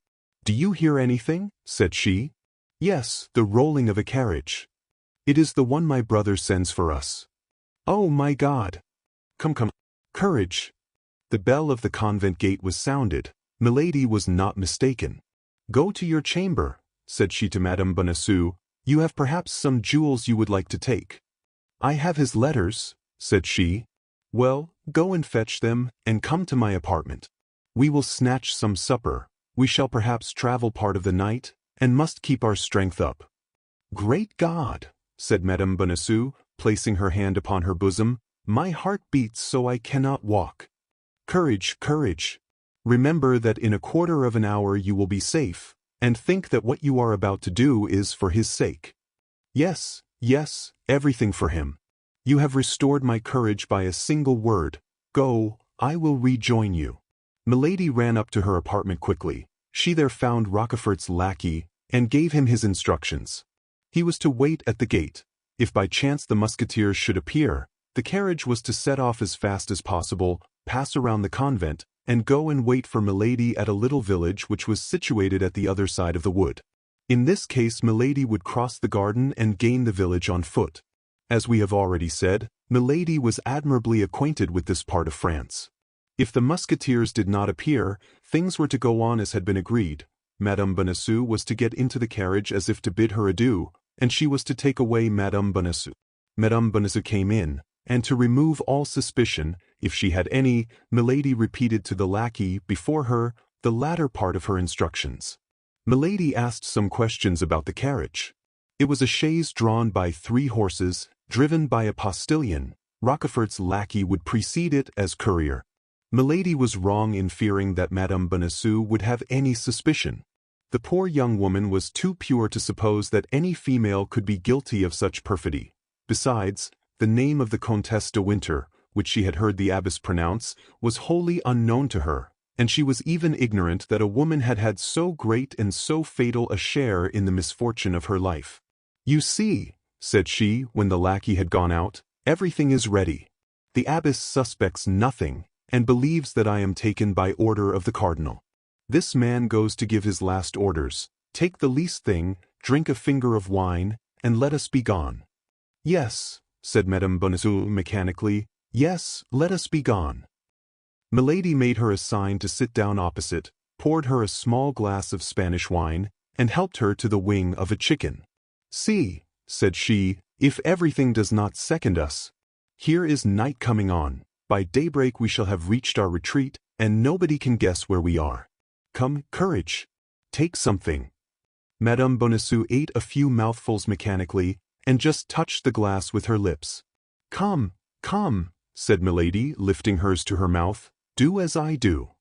"Do you hear anything?" said she. "Yes, the rolling of a carriage. It is the one my brother sends for us." "Oh, my God! Come, come. Courage!" The bell of the convent gate was sounded. Milady was not mistaken. "Go to your chamber," said she to Madame Bonacieux. "You have perhaps some jewels you would like to take." "I have his letters," said she. "Well, go and fetch them, and come to my apartment. We will snatch some supper. We shall perhaps travel part of the night, and must keep our strength up." "Great God!" said Madame Bonacieux, placing her hand upon her bosom. "My heart beats so I cannot walk." "Courage, courage! Remember that in a quarter of an hour you will be safe, and think that what you are about to do is for his sake." "Yes, yes, everything for him. You have restored my courage by a single word. Go, I will rejoin you." Milady ran up to her apartment quickly. She there found Rochefort's lackey, and gave him his instructions. He was to wait at the gate. If by chance the Musketeers should appear, the carriage was to set off as fast as possible, pass around the convent, and go and wait for Milady at a little village which was situated at the other side of the wood. In this case Milady would cross the garden and gain the village on foot. As we have already said, Milady was admirably acquainted with this part of France. If the Musketeers did not appear, things were to go on as had been agreed. Madame Bonacieux was to get into the carriage as if to bid her adieu, and she was to take away Madame Bonacieux. Madame Bonacieux came in, and to remove all suspicion, if she had any, Milady repeated to the lackey before her the latter part of her instructions. Milady asked some questions about the carriage. It was a chaise drawn by 3 horses, driven by a postilion. Rochefort's lackey would precede it as courier. Milady was wrong in fearing that Madame Bonacieux would have any suspicion. The poor young woman was too pure to suppose that any female could be guilty of such perfidy. Besides, the name of the Comtesse de Winter, which she had heard the abbess pronounce, was wholly unknown to her, and she was even ignorant that a woman had had so great and so fatal a share in the misfortune of her life. "You see," said she, when the lackey had gone out, "everything is ready. The abbess suspects nothing, and believes that I am taken by order of the cardinal. This man goes to give his last orders. Take the least thing, drink a finger of wine, and let us be gone." "Yes," said Madame Bonacieux mechanically, "yes, let us be gone." Milady made her a sign to sit down opposite, poured her a small glass of Spanish wine, and helped her to the wing of a chicken. "See," said she, "if everything does not second us. Here is night coming on. By daybreak we shall have reached our retreat, and nobody can guess where we are. Come, courage! Take something." Madame Bonacieux ate a few mouthfuls mechanically, and just touched the glass with her lips. "Come, come," said Milady, lifting hers to her mouth, "do as I do."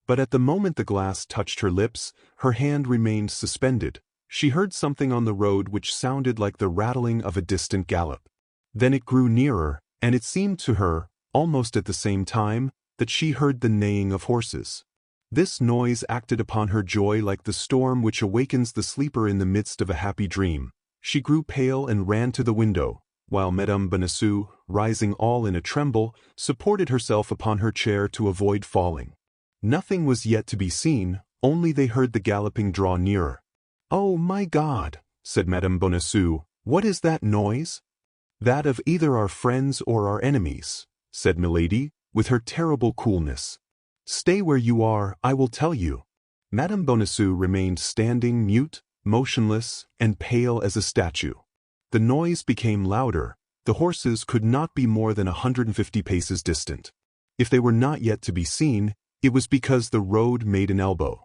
But at the moment the glass touched her lips, her hand remained suspended. She heard something on the road which sounded like the rattling of a distant gallop. Then it grew nearer, and it seemed to her, almost at the same time, that she heard the neighing of horses. This noise acted upon her joy like the storm which awakens the sleeper in the midst of a happy dream. She grew pale and ran to the window, while Madame Bonacieux, rising all in a tremble, supported herself upon her chair to avoid falling. Nothing was yet to be seen, only they heard the galloping draw nearer. "Oh, my God!" said Madame Bonacieux, "what is that noise?" "That of either our friends or our enemies," said Milady, with her terrible coolness. "Stay where you are, I will tell you." Madame Bonacieux remained standing mute, motionless, and pale as a statue. The noise became louder. The horses could not be more than 150 paces distant. If they were not yet to be seen, it was because the road made an elbow.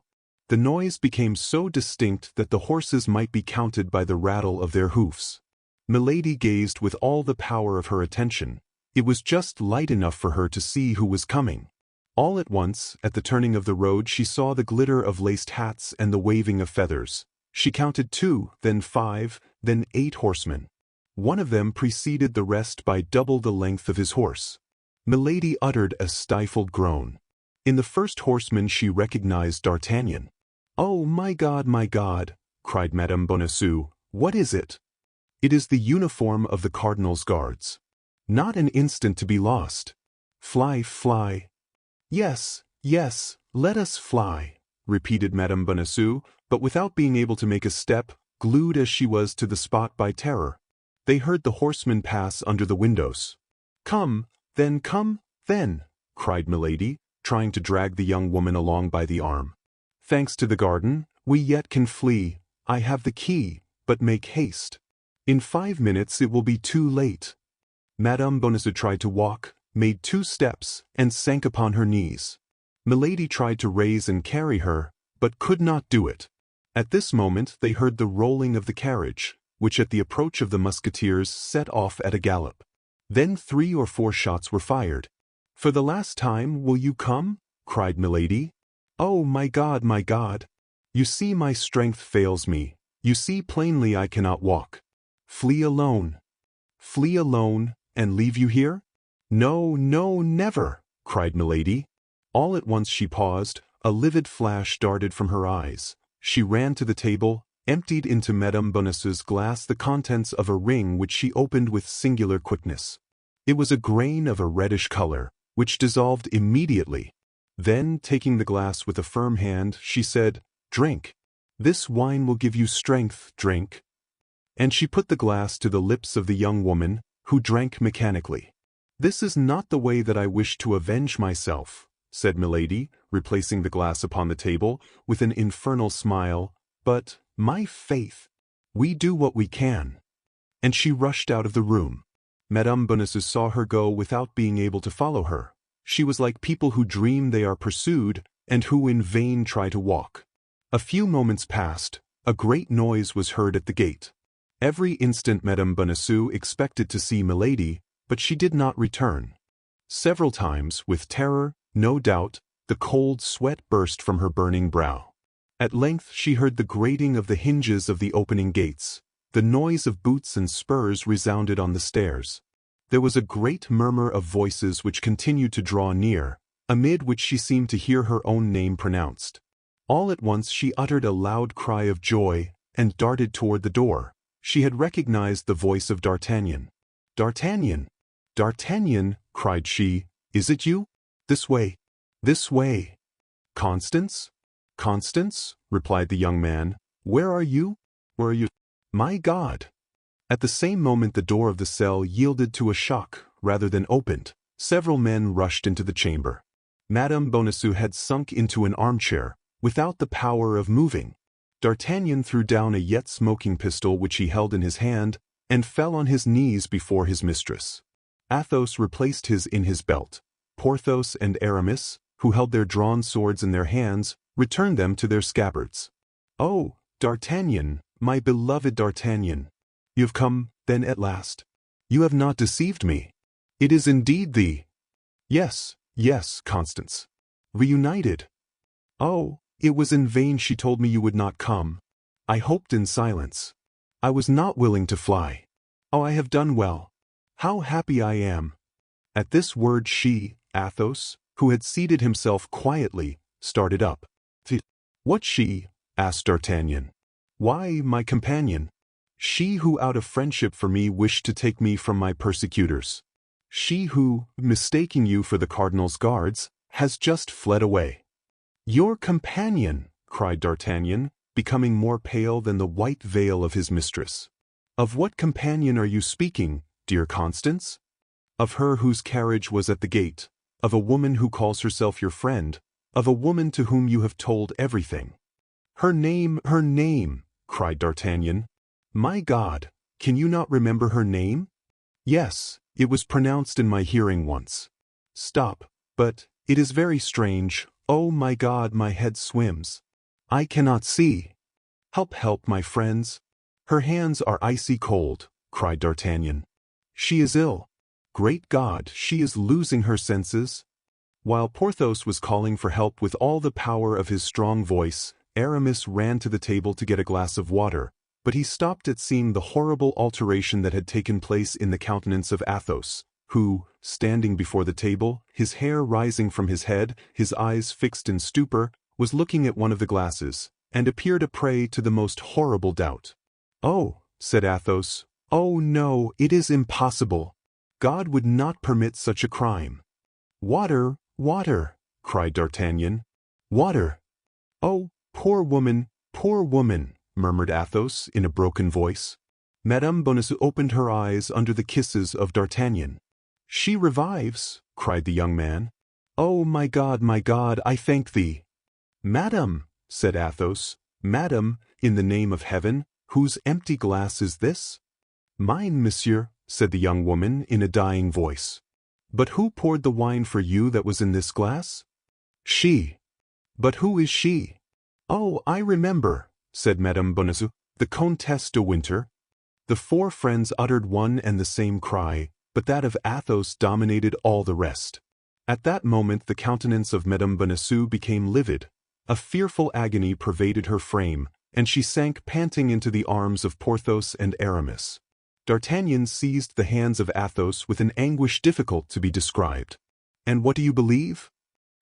The noise became so distinct that the horses might be counted by the rattle of their hoofs. Milady gazed with all the power of her attention. It was just light enough for her to see who was coming. All at once, at the turning of the road, she saw the glitter of laced hats and the waving of feathers. She counted 2, then 5, then 8 horsemen. One of them preceded the rest by double the length of his horse. Milady uttered a stifled groan. In the first horseman she recognized D'Artagnan. "Oh, my God," cried Madame Bonacieux, "what is it?" "It is the uniform of the cardinal's guards. Not an instant to be lost. Fly, fly." "Yes, yes, let us fly," repeated Madame Bonacieux, but without being able to make a step, glued as she was to the spot by terror. They heard the horsemen pass under the windows. Come, then, cried Milady, trying to drag the young woman along by the arm. "Thanks to the garden, we yet can flee. I have the key, but make haste. In 5 minutes it will be too late." Madame Bonacieux tried to walk, made 2 steps, and sank upon her knees. Milady tried to raise and carry her, but could not do it. At this moment they heard the rolling of the carriage, which at the approach of the Musketeers set off at a gallop. Then 3 or 4 shots were fired. "For the last time, will you come?" cried Milady. "Oh, my God! You see my strength fails me. You see plainly I cannot walk. Flee alone, and leave you here? No, never!" cried Milady. All at once she paused, a livid flash darted from her eyes. She ran to the table, emptied into Madame Bonacieux's glass the contents of a ring which she opened with singular quickness. It was a grain of a reddish color, which dissolved immediately. Then, taking the glass with a firm hand, she said, "Drink. This wine will give you strength, drink." And she put the glass to the lips of the young woman, who drank mechanically. "This is not the way that I wish to avenge myself," said Milady, replacing the glass upon the table, with an infernal smile, "but, my faith, we do what we can." And she rushed out of the room. Madame Bonacieux saw her go without being able to follow her. She was like people who dream they are pursued, and who in vain try to walk. A few moments passed. A great noise was heard at the gate. Every instant Madame Bonacieux expected to see Milady, but she did not return. Several times, with terror, no doubt, the cold sweat burst from her burning brow. At length she heard the grating of the hinges of the opening gates. The noise of boots and spurs resounded on the stairs. There was a great murmur of voices which continued to draw near, amid which she seemed to hear her own name pronounced. All at once she uttered a loud cry of joy, and darted toward the door. She had recognized the voice of D'Artagnan. "D'Artagnan! D'Artagnan!" cried she. "Is it you? This way! This way!" "Constance? Constance?" replied the young man. "Where are you? Where are you? My God!" At the same moment the door of the cell yielded to a shock, rather than opened. Several men rushed into the chamber. Madame Bonacieux had sunk into an armchair, without the power of moving. D'Artagnan threw down a yet smoking pistol which he held in his hand, and fell on his knees before his mistress. Athos replaced his in his belt. Porthos and Aramis, who held their drawn swords in their hands, returned them to their scabbards. "Oh, D'Artagnan, my beloved D'Artagnan! You have come, then, at last? You have not deceived me. It is indeed thee." Yes, Constance. Reunited. "Oh, it was in vain she told me you would not come. I hoped in silence. I was not willing to fly. Oh, I have done well. How happy I am." At this word Athos, who had seated himself quietly, started up. "What she?" asked D'Artagnan. "Why, my companion. She who out of friendship for me wished to take me from my persecutors. She who, mistaking you for the cardinal's guards, has just fled away." "Your companion!" cried D'Artagnan, becoming more pale than the white veil of his mistress. "Of what companion are you speaking, dear Constance?" "Of her whose carriage was at the gate, of a woman who calls herself your friend, of a woman to whom you have told everything." Her name, cried D'Artagnan. "My God, can you not remember her name?" "Yes, it was pronounced in my hearing once." "Stop, but it is very strange. Oh, my God, my head swims. I cannot see. Help, my friends. Her hands are icy cold," cried D'Artagnan. "She is ill. Great God, she is losing her senses." While Porthos was calling for help with all the power of his strong voice, Aramis ran to the table to get a glass of water, but he stopped at seeing the horrible alteration that had taken place in the countenance of Athos, who, standing before the table, his hair rising from his head, his eyes fixed in stupor, was looking at one of the glasses, and appeared a prey to the most horrible doubt. "Oh," said Athos, "oh no, it is impossible. God would not permit such a crime." "Water, water," cried D'Artagnan. "Water." "Oh, poor woman, murmured Athos in a broken voice. Madame Bonacieux opened her eyes under the kisses of D'Artagnan. "She revives," cried the young man. "Oh, my God, I thank thee." "Madame," said Athos, "Madame, in the name of heaven, whose empty glass is this?" "Mine, monsieur," said the young woman in a dying voice. "But who poured the wine for you that was in this glass?" "She." "But who is she?" "Oh, I remember," said Madame Bonacieux, "the Comtesse de Winter." The four friends uttered one and the same cry, but that of Athos dominated all the rest. At that moment the countenance of Madame Bonacieux became livid. A fearful agony pervaded her frame, and she sank panting into the arms of Porthos and Aramis. D'Artagnan seized the hands of Athos with an anguish difficult to be described. "And what do you believe?"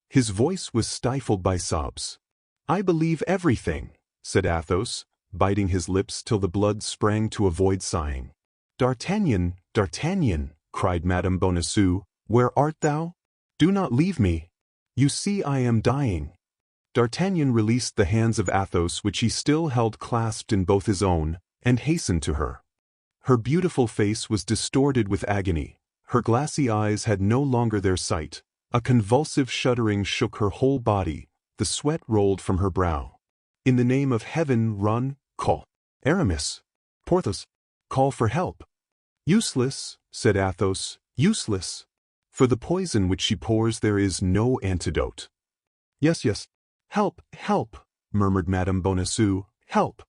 His voice was stifled by sobs. "I believe everything," said Athos, biting his lips till the blood sprang to avoid sighing. "D'Artagnan, D'Artagnan," cried Madame Bonacieux, "where art thou? Do not leave me. You see I am dying." D'Artagnan released the hands of Athos which he still held clasped in both his own, and hastened to her. Her beautiful face was distorted with agony, her glassy eyes had no longer their sight, a convulsive shuddering shook her whole body, the sweat rolled from her brow. "In the name of heaven, run, call. Aramis, Porthos, call for help." "Useless," said Athos, "useless. For the poison which she pours there is no antidote." Yes. "Help, help," murmured Madame Bonacieux, "help."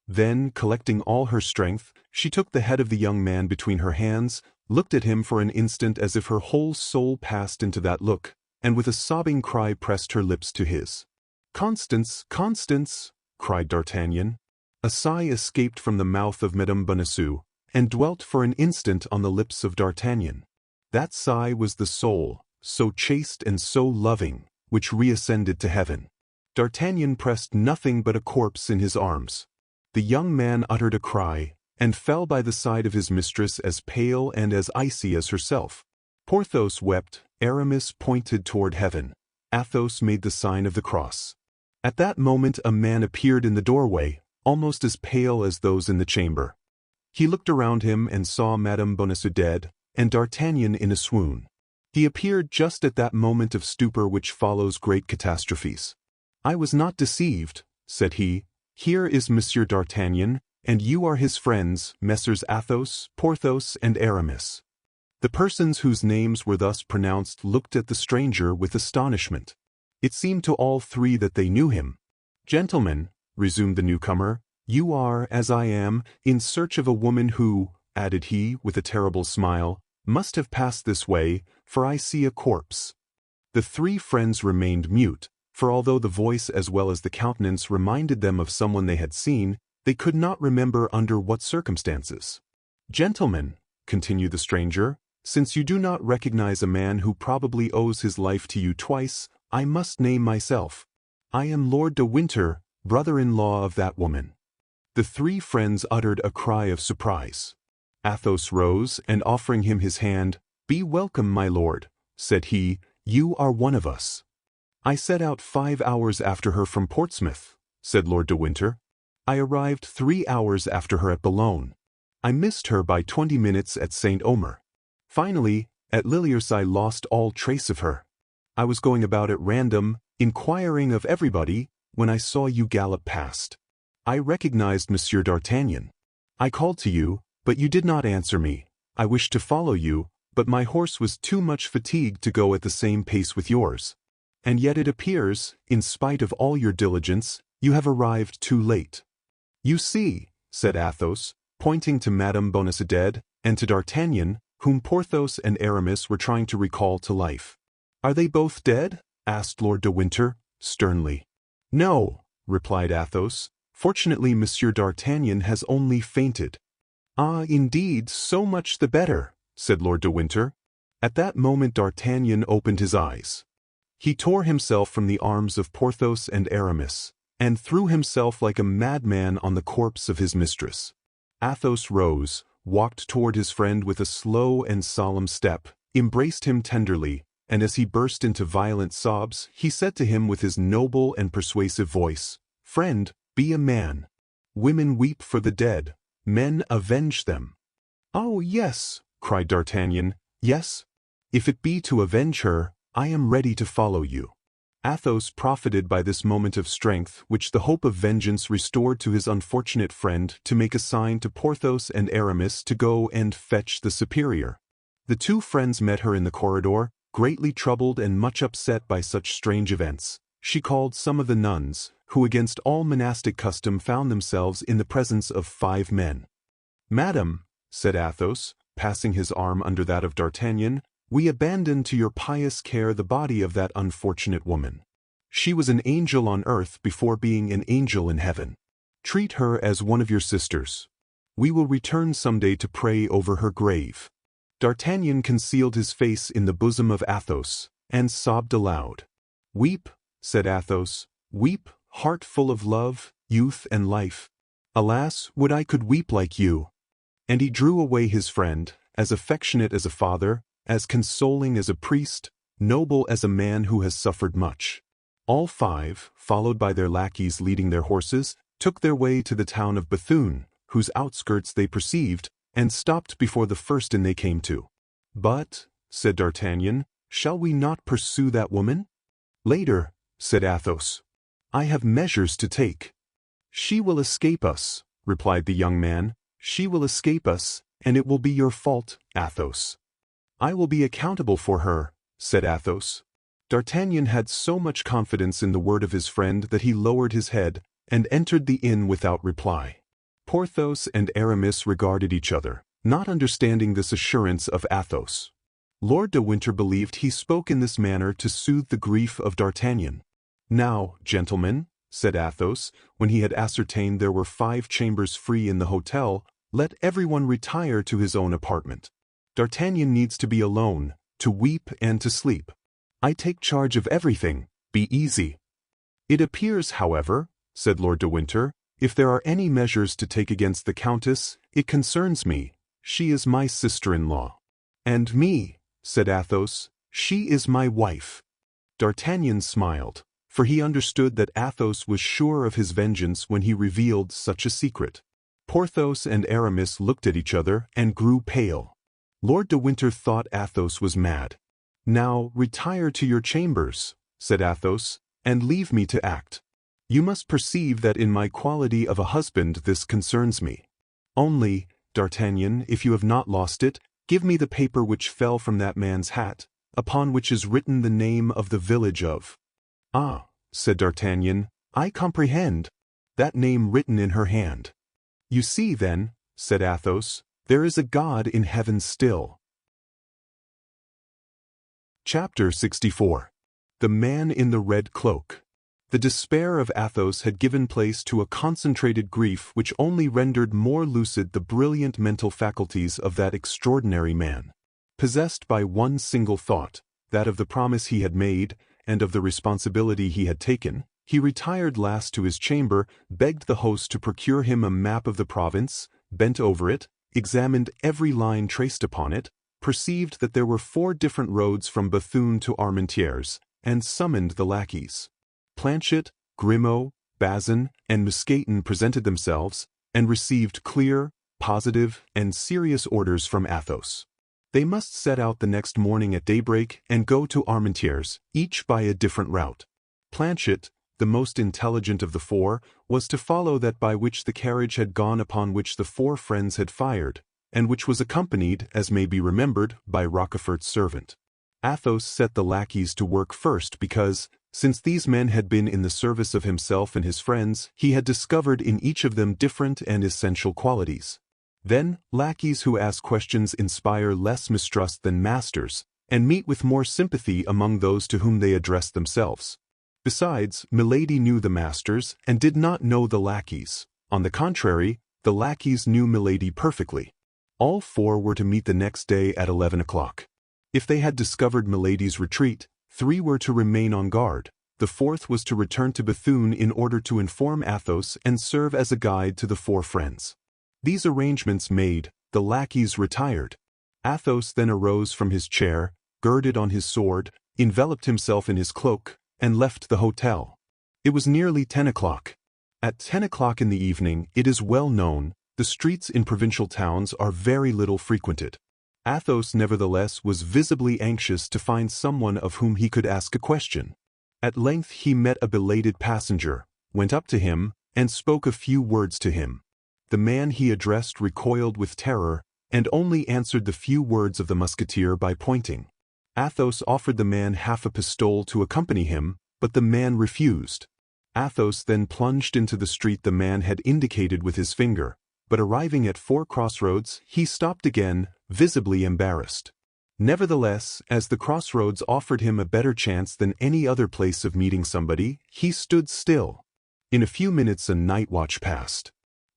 Then, collecting all her strength, she took the head of the young man between her hands, looked at him for an instant as if her whole soul passed into that look, and with a sobbing cry pressed her lips to his. "Constance, Constance!" cried D'Artagnan. A sigh escaped from the mouth of Madame Bonacieux, and dwelt for an instant on the lips of D'Artagnan. That sigh was the soul, so chaste and so loving, which reascended to heaven. D'Artagnan pressed nothing but a corpse in his arms. The young man uttered a cry, and fell by the side of his mistress as pale and as icy as herself. Porthos wept, Aramis pointed toward heaven. Athos made the sign of the cross. At that moment a man appeared in the doorway, almost as pale as those in the chamber. He looked around him and saw Madame Bonacieux dead, and D'Artagnan in a swoon. He appeared just at that moment of stupor which follows great catastrophes. "I was not deceived," said he. "Here is Monsieur D'Artagnan, and you are his friends, Messrs. Athos, Porthos, and Aramis." The persons whose names were thus pronounced looked at the stranger with astonishment. It seemed to all three that they knew him. "Gentlemen," resumed the newcomer, "you are, as I am, in search of a woman who," added he with a terrible smile, "must have passed this way, for I see a corpse." The three friends remained mute, for although the voice as well as the countenance reminded them of someone they had seen, they could not remember under what circumstances. "Gentlemen," continued the stranger, "since you do not recognize a man who probably owes his life to you twice, I must name myself. I am Lord de Winter, brother-in-law of that woman." The three friends uttered a cry of surprise. Athos rose, and offering him his hand, "Be welcome, my lord," said he, "you are one of us." "I set out 5 hours after her from Portsmouth," said Lord de Winter. "I arrived 3 hours after her at Boulogne. I missed her by 20 minutes at St. Omer. Finally, at Liliers I lost all trace of her. I was going about at random, inquiring of everybody, when I saw you gallop past. I recognized Monsieur D'Artagnan. I called to you, but you did not answer me. I wished to follow you, but my horse was too much fatigued to go at the same pace with yours. And yet it appears, in spite of all your diligence, you have arrived too late." "You see," said Athos, pointing to Madame Bonacieux dead, and to D'Artagnan, whom Porthos and Aramis were trying to recall to life. "Are they both dead?" asked Lord de Winter, sternly. "No," replied Athos. "Fortunately, Monsieur D'Artagnan has only fainted." "Ah, indeed, so much the better," said Lord de Winter. At that moment D'Artagnan opened his eyes. He tore himself from the arms of Porthos and Aramis, and threw himself like a madman on the corpse of his mistress. Athos rose, walked toward his friend with a slow and solemn step, embraced him tenderly, and as he burst into violent sobs, he said to him with his noble and persuasive voice, "Friend, be a man. Women weep for the dead, men avenge them." "Oh, yes," cried D'Artagnan, "yes. If it be to avenge her, I am ready to follow you." Athos profited by this moment of strength which the hope of vengeance restored to his unfortunate friend to make a sign to Porthos and Aramis to go and fetch the superior. The two friends met her in the corridor, greatly troubled and much upset by such strange events. She called some of the nuns, who against all monastic custom found themselves in the presence of 5 men. "Madam," said Athos, passing his arm under that of D'Artagnan, "we abandon to your pious care the body of that unfortunate woman. She was an angel on earth before being an angel in heaven. Treat her as one of your sisters. We will return someday to pray over her grave." D'Artagnan concealed his face in the bosom of Athos, and sobbed aloud. "Weep," said Athos, "weep, heart full of love, youth and life. Alas, would I could weep like you." And he drew away his friend, as affectionate as a father, as consoling as a priest, noble as a man who has suffered much. All 5, followed by their lackeys leading their horses, took their way to the town of Bethune, whose outskirts they perceived, and stopped before the first inn they came to. "But," said D'Artagnan, "shall we not pursue that woman?" "Later," said Athos. "I have measures to take." "She will escape us," replied the young man. "She will escape us, and it will be your fault, Athos." "I will be accountable for her," said Athos. D'Artagnan had so much confidence in the word of his friend that he lowered his head, and entered the inn without reply. Porthos and Aramis regarded each other, not understanding this assurance of Athos. Lord de Winter believed he spoke in this manner to soothe the grief of D'Artagnan. "Now, gentlemen," said Athos, when he had ascertained there were 5 chambers free in the hotel, "let everyone retire to his own apartment. D'Artagnan needs to be alone, to weep and to sleep. I take charge of everything, be easy." "It appears, however," said Lord de Winter, "if there are any measures to take against the Countess, it concerns me. She is my sister-in-law." "And me," said Athos, "she is my wife." D'Artagnan smiled, for he understood that Athos was sure of his vengeance when he revealed such a secret. Porthos and Aramis looked at each other and grew pale. Lord de Winter thought Athos was mad. "Now retire to your chambers," said Athos, "and leave me to act. You must perceive that in my quality of a husband this concerns me. Only, D'Artagnan, if you have not lost it, give me the paper which fell from that man's hat, upon which is written the name of the village of—" "Ah," said D'Artagnan, "I comprehend. That name written in her hand." "You see, then," said Athos, "there is a God in heaven still." Chapter 64. The Man in the Red Cloak. The despair of Athos had given place to a concentrated grief which only rendered more lucid the brilliant mental faculties of that extraordinary man. Possessed by one single thought, that of the promise he had made, and of the responsibility he had taken, he retired last to his chamber, begged the host to procure him a map of the province, bent over it, examined every line traced upon it, perceived that there were 4 different roads from Bethune to Armentières, and summoned the lackeys. Planchet, Grimaud, Bazin, and Mousqueton presented themselves, and received clear, positive, and serious orders from Athos. They must set out the next morning at daybreak and go to Armentières, each by a different route. Planchet, the most intelligent of the 4, was to follow that by which the carriage had gone upon which the 4 friends had fired, and which was accompanied, as may be remembered, by Rochefort's servant. Athos set the lackeys to work first because, since these men had been in the service of himself and his friends, he had discovered in each of them different and essential qualities. Then, lackeys who ask questions inspire less mistrust than masters, and meet with more sympathy among those to whom they address themselves. Besides, Milady knew the masters, and did not know the lackeys. On the contrary, the lackeys knew Milady perfectly. All 4 were to meet the next day at 11 o'clock. If they had discovered Milady's retreat, 3 were to remain on guard. The 4th was to return to Bethune in order to inform Athos and serve as a guide to the 4 friends. These arrangements made, the lackeys retired. Athos then arose from his chair, girded on his sword, enveloped himself in his cloak, and left the hotel. It was nearly 10 o'clock. At 10 o'clock in the evening, it is well known, the streets in provincial towns are very little frequented. Athos nevertheless was visibly anxious to find someone of whom he could ask a question. At length he met a belated passenger, went up to him, and spoke a few words to him. The man he addressed recoiled with terror, and only answered the few words of the Musketeer by pointing. Athos offered the man half a pistole to accompany him, but the man refused. Athos then plunged into the street the man had indicated with his finger, but arriving at 4 crossroads, he stopped again, visibly embarrassed. Nevertheless, as the crossroads offered him a better chance than any other place of meeting somebody, he stood still. In a few minutes a night watch passed.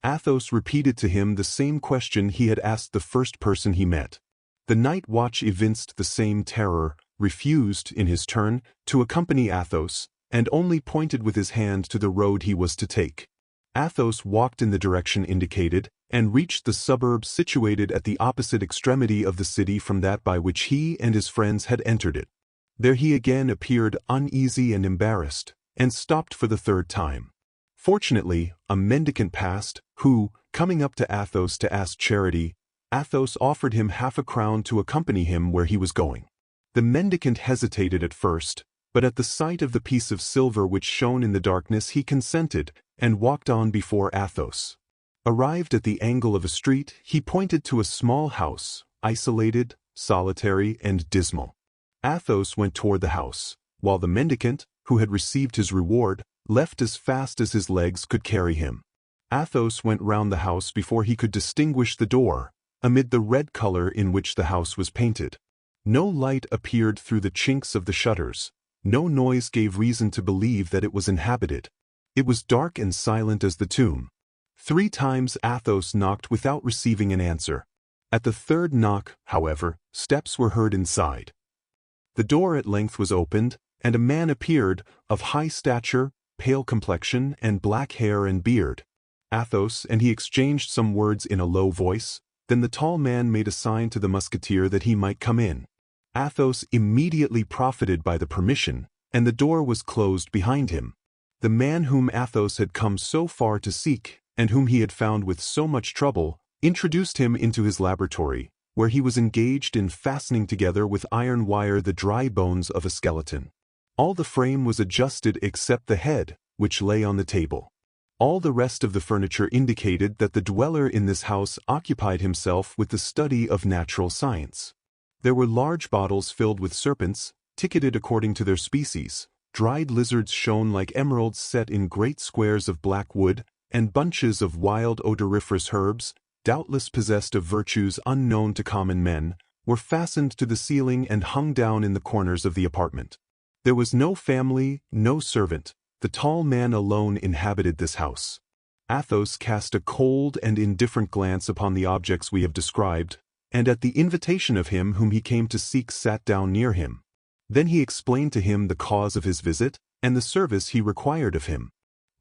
Athos repeated to him the same question he had asked the first person he met. The night watch evinced the same terror, refused, in his turn, to accompany Athos, and only pointed with his hand to the road he was to take. Athos walked in the direction indicated, and reached the suburb situated at the opposite extremity of the city from that by which he and his friends had entered it. There he again appeared uneasy and embarrassed, and stopped for the 3rd time. Fortunately, a mendicant passed, who, coming up to Athos to ask charity, Athos offered him half a crown to accompany him where he was going. The mendicant hesitated at first, but at the sight of the piece of silver which shone in the darkness he consented, and walked on before Athos. Arrived at the angle of a street, he pointed to a small house, isolated, solitary, and dismal. Athos went toward the house, while the mendicant, who had received his reward, left as fast as his legs could carry him. Athos went round the house before he could distinguish the door, amid the red color in which the house was painted. No light appeared through the chinks of the shutters. No noise gave reason to believe that it was inhabited. It was dark and silent as the tomb. 3 times Athos knocked without receiving an answer. At the 3rd knock, however, steps were heard inside. The door at length was opened, and a man appeared, of high stature, pale complexion, and black hair and beard. Athos and he exchanged some words in a low voice, then the tall man made a sign to the Musketeer that he might come in. Athos immediately profited by the permission, and the door was closed behind him. The man whom Athos had come so far to seek, and whom he had found with so much trouble, introduced him into his laboratory, where he was engaged in fastening together with iron wire the dry bones of a skeleton. All the frame was adjusted except the head, which lay on the table. All the rest of the furniture indicated that the dweller in this house occupied himself with the study of natural science. There were large bottles filled with serpents, ticketed according to their species, dried lizards shone like emeralds set in great squares of black wood, and bunches of wild odoriferous herbs, doubtless possessed of virtues unknown to common men, were fastened to the ceiling and hung down in the corners of the apartment. There was no family, no servant. The tall man alone inhabited this house. Athos cast a cold and indifferent glance upon the objects we have described, and at the invitation of him whom he came to seek sat down near him. Then he explained to him the cause of his visit, and the service he required of him.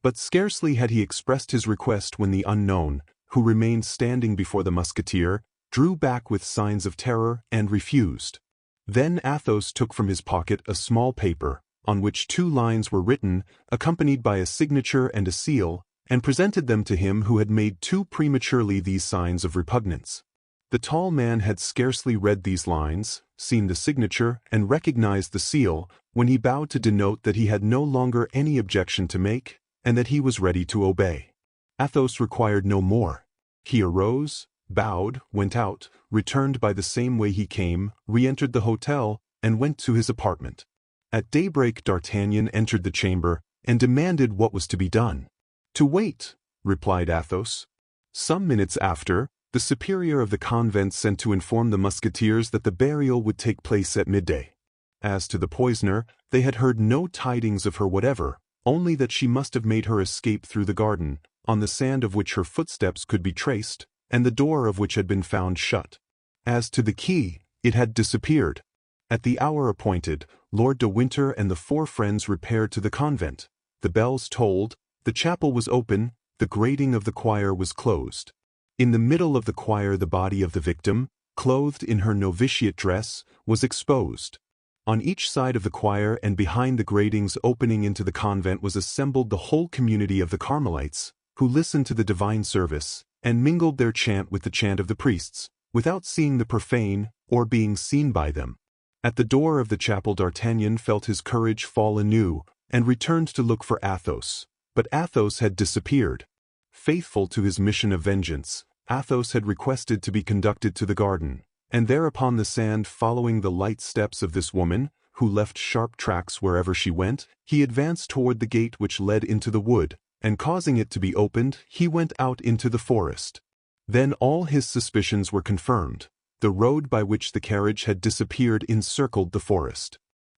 But scarcely had he expressed his request when the unknown, who remained standing before the Musketeer, drew back with signs of terror and refused. Then Athos took from his pocket a small paper, on which 2 lines were written, accompanied by a signature and a seal, and presented them to him who had made too prematurely these signs of repugnance. The tall man had scarcely read these lines, seen the signature, and recognized the seal, when he bowed to denote that he had no longer any objection to make, and that he was ready to obey. Athos required no more. He arose, bowed, went out, returned by the same way he came, re-entered the hotel, and went to his apartment. At daybreak D'Artagnan entered the chamber, and demanded what was to be done. "To wait," replied Athos. Some minutes after, the superior of the convent sent to inform the Musketeers that the burial would take place at midday. As to the poisoner, they had heard no tidings of her whatever, only that she must have made her escape through the garden, on the sand of which her footsteps could be traced, and the door of which had been found shut. As to the key, it had disappeared. At the hour appointed, Lord de Winter and the 4 friends repaired to the convent. The bells tolled, the chapel was open, the grating of the choir was closed. In the middle of the choir the body of the victim, clothed in her novitiate dress, was exposed. On each side of the choir and behind the gratings opening into the convent was assembled the whole community of the Carmelites, who listened to the divine service, and mingled their chant with the chant of the priests, without seeing the profane, or being seen by them. At the door of the chapel D'Artagnan felt his courage fall anew, and returned to look for Athos. But Athos had disappeared. Faithful to his mission of vengeance, Athos had requested to be conducted to the garden, and there upon the sand, following the light steps of this woman, who left sharp tracks wherever she went, he advanced toward the gate which led into the wood, and causing it to be opened, he went out into the forest. Then all his suspicions were confirmed. The road by which the carriage had disappeared encircled the forest.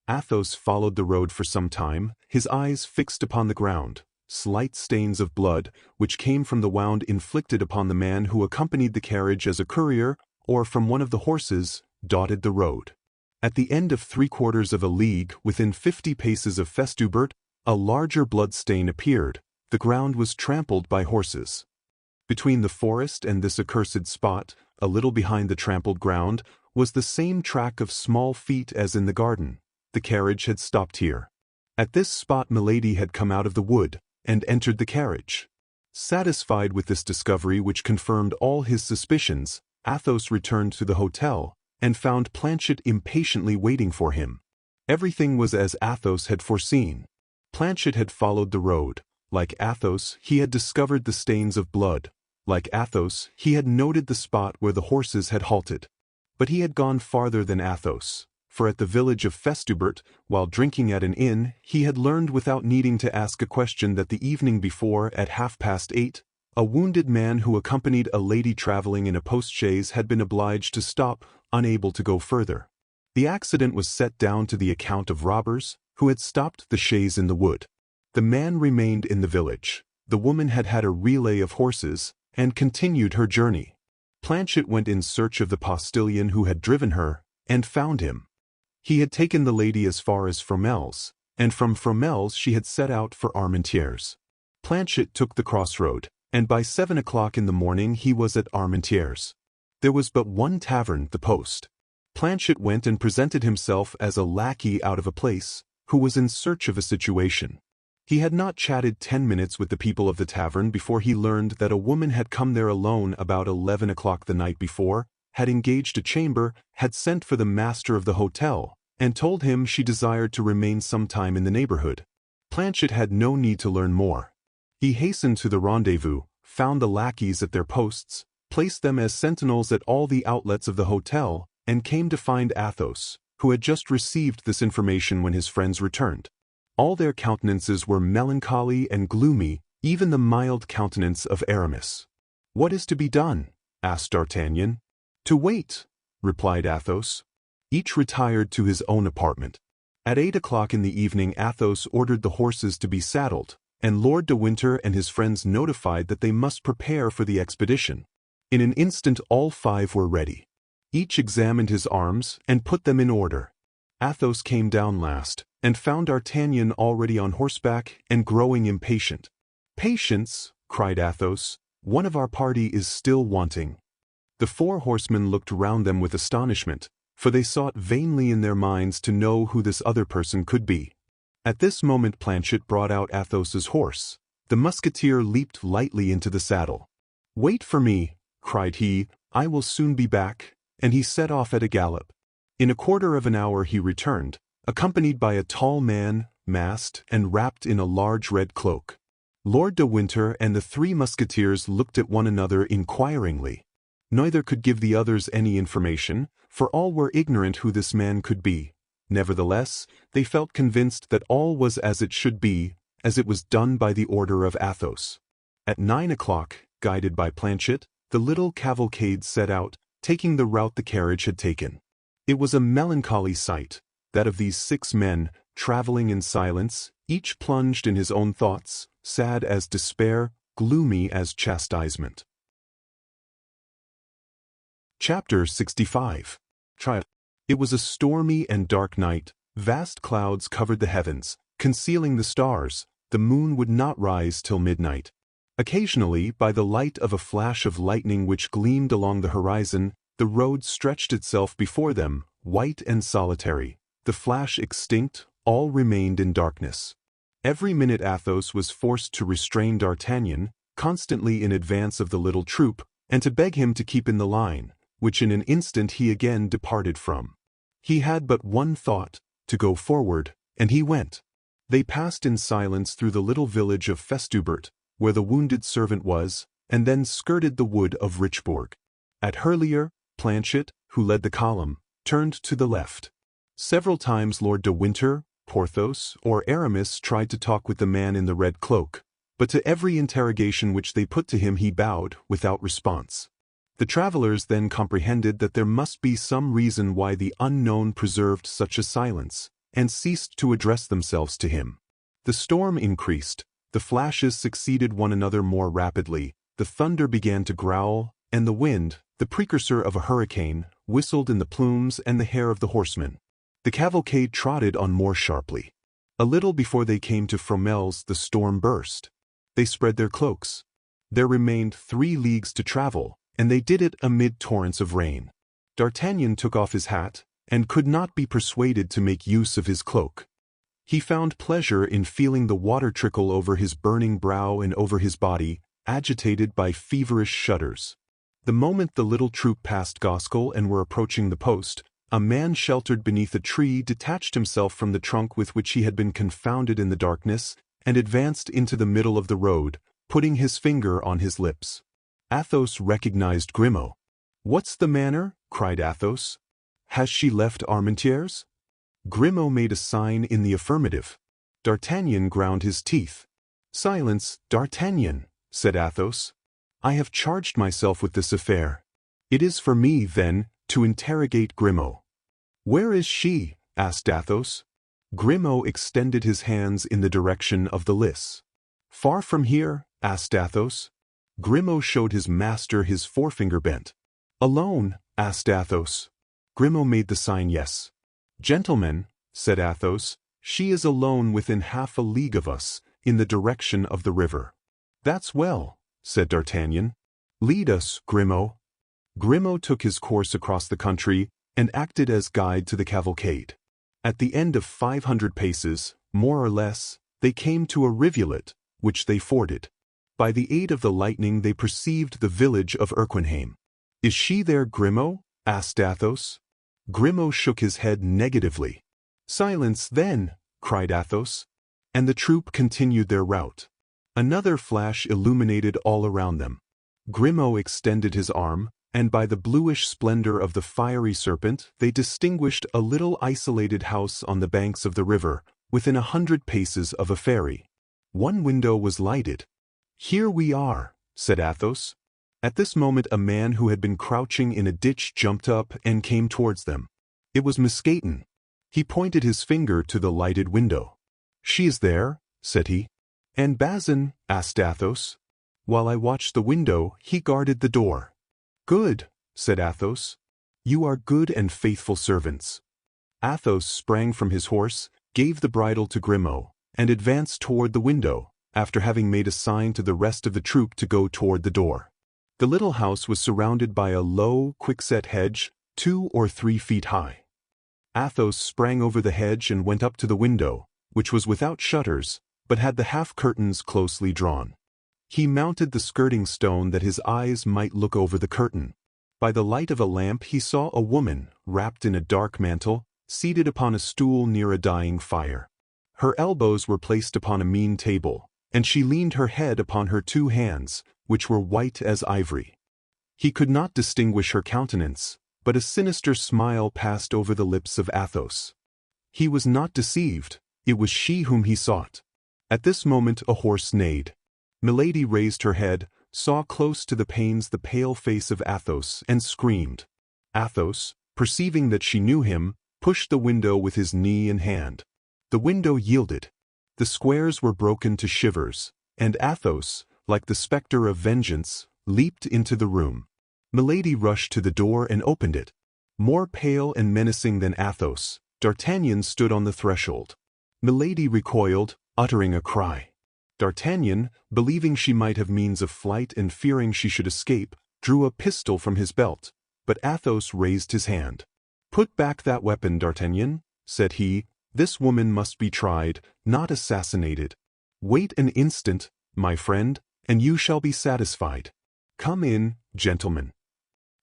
Athos followed the road for some time, his eyes fixed upon the ground. Slight stains of blood, which came from the wound inflicted upon the man who accompanied the carriage as a courier, or from one of the horses, dotted the road. At the end of 3/4 of a league, within 50 paces of Festubert, a larger blood stain appeared. The ground was trampled by horses. Between the forest and this accursed spot, a little behind the trampled ground, was the same track of small feet as in the garden. The carriage had stopped here. At this spot Milady had come out of the wood, and entered the carriage. Satisfied with this discovery which confirmed all his suspicions, Athos returned to the hotel, and found Planchet impatiently waiting for him. Everything was as Athos had foreseen. Planchet had followed the road. Like Athos, he had discovered the stains of blood. Like Athos, he had noted the spot where the horses had halted. But he had gone farther than Athos, for at the village of Festubert, while drinking at an inn, he had learned without needing to ask a question that the evening before, at 8:30, a wounded man who accompanied a lady traveling in a post-chaise had been obliged to stop, unable to go further. The accident was set down to the account of robbers, who had stopped the chaise in the wood. The man remained in the village. The woman had had a relay of horses, and continued her journey. Planchet went in search of the postilion who had driven her, and found him. He had taken the lady as far as Fromel's, and from Fromel's she had set out for Armentières. Planchet took the crossroad, and by 7 o'clock in the morning he was at Armentières. There was but one tavern, the Post. Planchet went and presented himself as a lackey out of a place, who was in search of a situation. He had not chatted 10 minutes with the people of the tavern before he learned that a woman had come there alone about 11 o'clock the night before, had engaged a chamber, had sent for the master of the hotel, and told him she desired to remain some time in the neighborhood. Planchet had no need to learn more. He hastened to the rendezvous, found the lackeys at their posts, placed them as sentinels at all the outlets of the hotel, and came to find Athos, who had just received this information when his friends returned. All their countenances were melancholy and gloomy, even the mild countenance of Aramis. "What is to be done?" asked D'Artagnan. "To wait," replied Athos. Each retired to his own apartment. At 8 o'clock in the evening Athos ordered the horses to be saddled, and Lord de Winter and his friends notified that they must prepare for the expedition. In an instant all 5 were ready. Each examined his arms, and put them in order. Athos came down last, and found D'Artagnan already on horseback and growing impatient. "Patience!" cried Athos. "One of our party is still wanting." The 4 horsemen looked round them with astonishment, for they sought vainly in their minds to know who this other person could be. At this moment Planchet brought out Athos's horse. The Musketeer leaped lightly into the saddle. "Wait for me," cried he, "I will soon be back," and he set off at a gallop. In a quarter of an hour he returned, accompanied by a tall man, masked and wrapped in a large red cloak. Lord de Winter and the 3 Musketeers looked at one another inquiringly. Neither could give the others any information, for all were ignorant who this man could be. Nevertheless, they felt convinced that all was as it should be, as it was done by the order of Athos. At 9 o'clock, guided by Planchet, the little cavalcade set out, taking the route the carriage had taken. It was a melancholy sight, that of these 6 men, traveling in silence, each plunged in his own thoughts, sad as despair, gloomy as chastisement. Chapter 65. It was a stormy and dark night. Vast clouds covered the heavens, concealing the stars. The moon would not rise till midnight. Occasionally, by the light of a flash of lightning which gleamed along the horizon, the road stretched itself before them, white and solitary. The flash extinct, all remained in darkness. Every minute Athos was forced to restrain D'Artagnan, constantly in advance of the little troop, and to beg him to keep in the line, which in an instant he again departed from. He had but one thought, to go forward, and he went. They passed in silence through the little village of Festubert, where the wounded servant was, and then skirted the wood of Richebourg. At Hurlier, Planchet, who led the column, turned to the left. Several times Lord de Winter, Porthos, or Aramis tried to talk with the man in the red cloak, but to every interrogation which they put to him he bowed, without response. The travelers then comprehended that there must be some reason why the unknown preserved such a silence, and ceased to address themselves to him. The storm increased, the flashes succeeded one another more rapidly, the thunder began to growl, and the wind, the precursor of a hurricane, whistled in the plumes and the hair of the horsemen. The cavalcade trotted on more sharply. A little before they came to Fromelles the storm burst. They spread their cloaks. There remained 3 leagues to travel, and they did it amid torrents of rain. D'Artagnan took off his hat, and could not be persuaded to make use of his cloak. He found pleasure in feeling the water trickle over his burning brow and over his body, agitated by feverish shudders. The moment the little troop passed Goskell and were approaching the post, a man sheltered beneath a tree detached himself from the trunk with which he had been confounded in the darkness, and advanced into the middle of the road, putting his finger on his lips. Athos recognized Grimaud. "What's the manner?" cried Athos. "Has she left Armentières?" Grimaud made a sign in the affirmative. D'Artagnan ground his teeth. "Silence, D'Artagnan," said Athos. "I have charged myself with this affair. It is for me, then, to interrogate Grimaud." "Where is she?" asked Athos. Grimaud extended his hands in the direction of the lists. "Far from here?" asked Athos. Grimaud showed his master his forefinger bent. "Alone?" asked Athos. Grimaud made the sign yes. "Gentlemen," said Athos, "she is alone within half a league of us, in the direction of the river." "That's well," said D'Artagnan. "Lead us, Grimaud." Grimaud took his course across the country, and acted as guide to the cavalcade. At the end of 500 paces, more or less, they came to a rivulet, which they forded. By the aid of the lightning they perceived the village of Erquinheim. "Is she there, Grimaud?" asked Athos. Grimaud shook his head negatively. "Silence, then!" cried Athos. And the troop continued their route. Another flash illuminated all around them. Grimaud extended his arm, and by the bluish splendor of the fiery serpent they distinguished a little isolated house on the banks of the river, within 100 paces of a ferry. One window was lighted. "Here we are," said Athos. At this moment a man who had been crouching in a ditch jumped up and came towards them. It was Mousqueton. He pointed his finger to the lighted window. "She is there," said he. "And Bazin?" asked Athos. "While I watched the window, he guarded the door." "Good," said Athos. "You are good and faithful servants." Athos sprang from his horse, gave the bridle to Grimaud, and advanced toward the window, after having made a sign to the rest of the troop to go toward the door. The little house was surrounded by a low, quickset hedge, 2 or 3 feet high. Athos sprang over the hedge and went up to the window, which was without shutters, but had the half-curtains closely drawn. He mounted the skirting stone that his eyes might look over the curtain. By the light of a lamp he saw a woman, wrapped in a dark mantle, seated upon a stool near a dying fire. Her elbows were placed upon a mean table, and she leaned her head upon her 2 hands, which were white as ivory. He could not distinguish her countenance, but a sinister smile passed over the lips of Athos. He was not deceived, it was she whom he sought. At this moment a horse neighed. Milady raised her head, saw close to the panes the pale face of Athos, and screamed. Athos, perceiving that she knew him, pushed the window with his knee and hand. The window yielded. The squares were broken to shivers, and Athos, like the spectre of vengeance, leaped into the room. Milady rushed to the door and opened it. More pale and menacing than Athos, D'Artagnan stood on the threshold. Milady recoiled, uttering a cry. D'Artagnan, believing she might have means of flight and fearing she should escape, drew a pistol from his belt, but Athos raised his hand. "Put back that weapon, D'Artagnan," said he. "This woman must be tried, not assassinated. Wait an instant, my friend, and you shall be satisfied. Come in, gentlemen."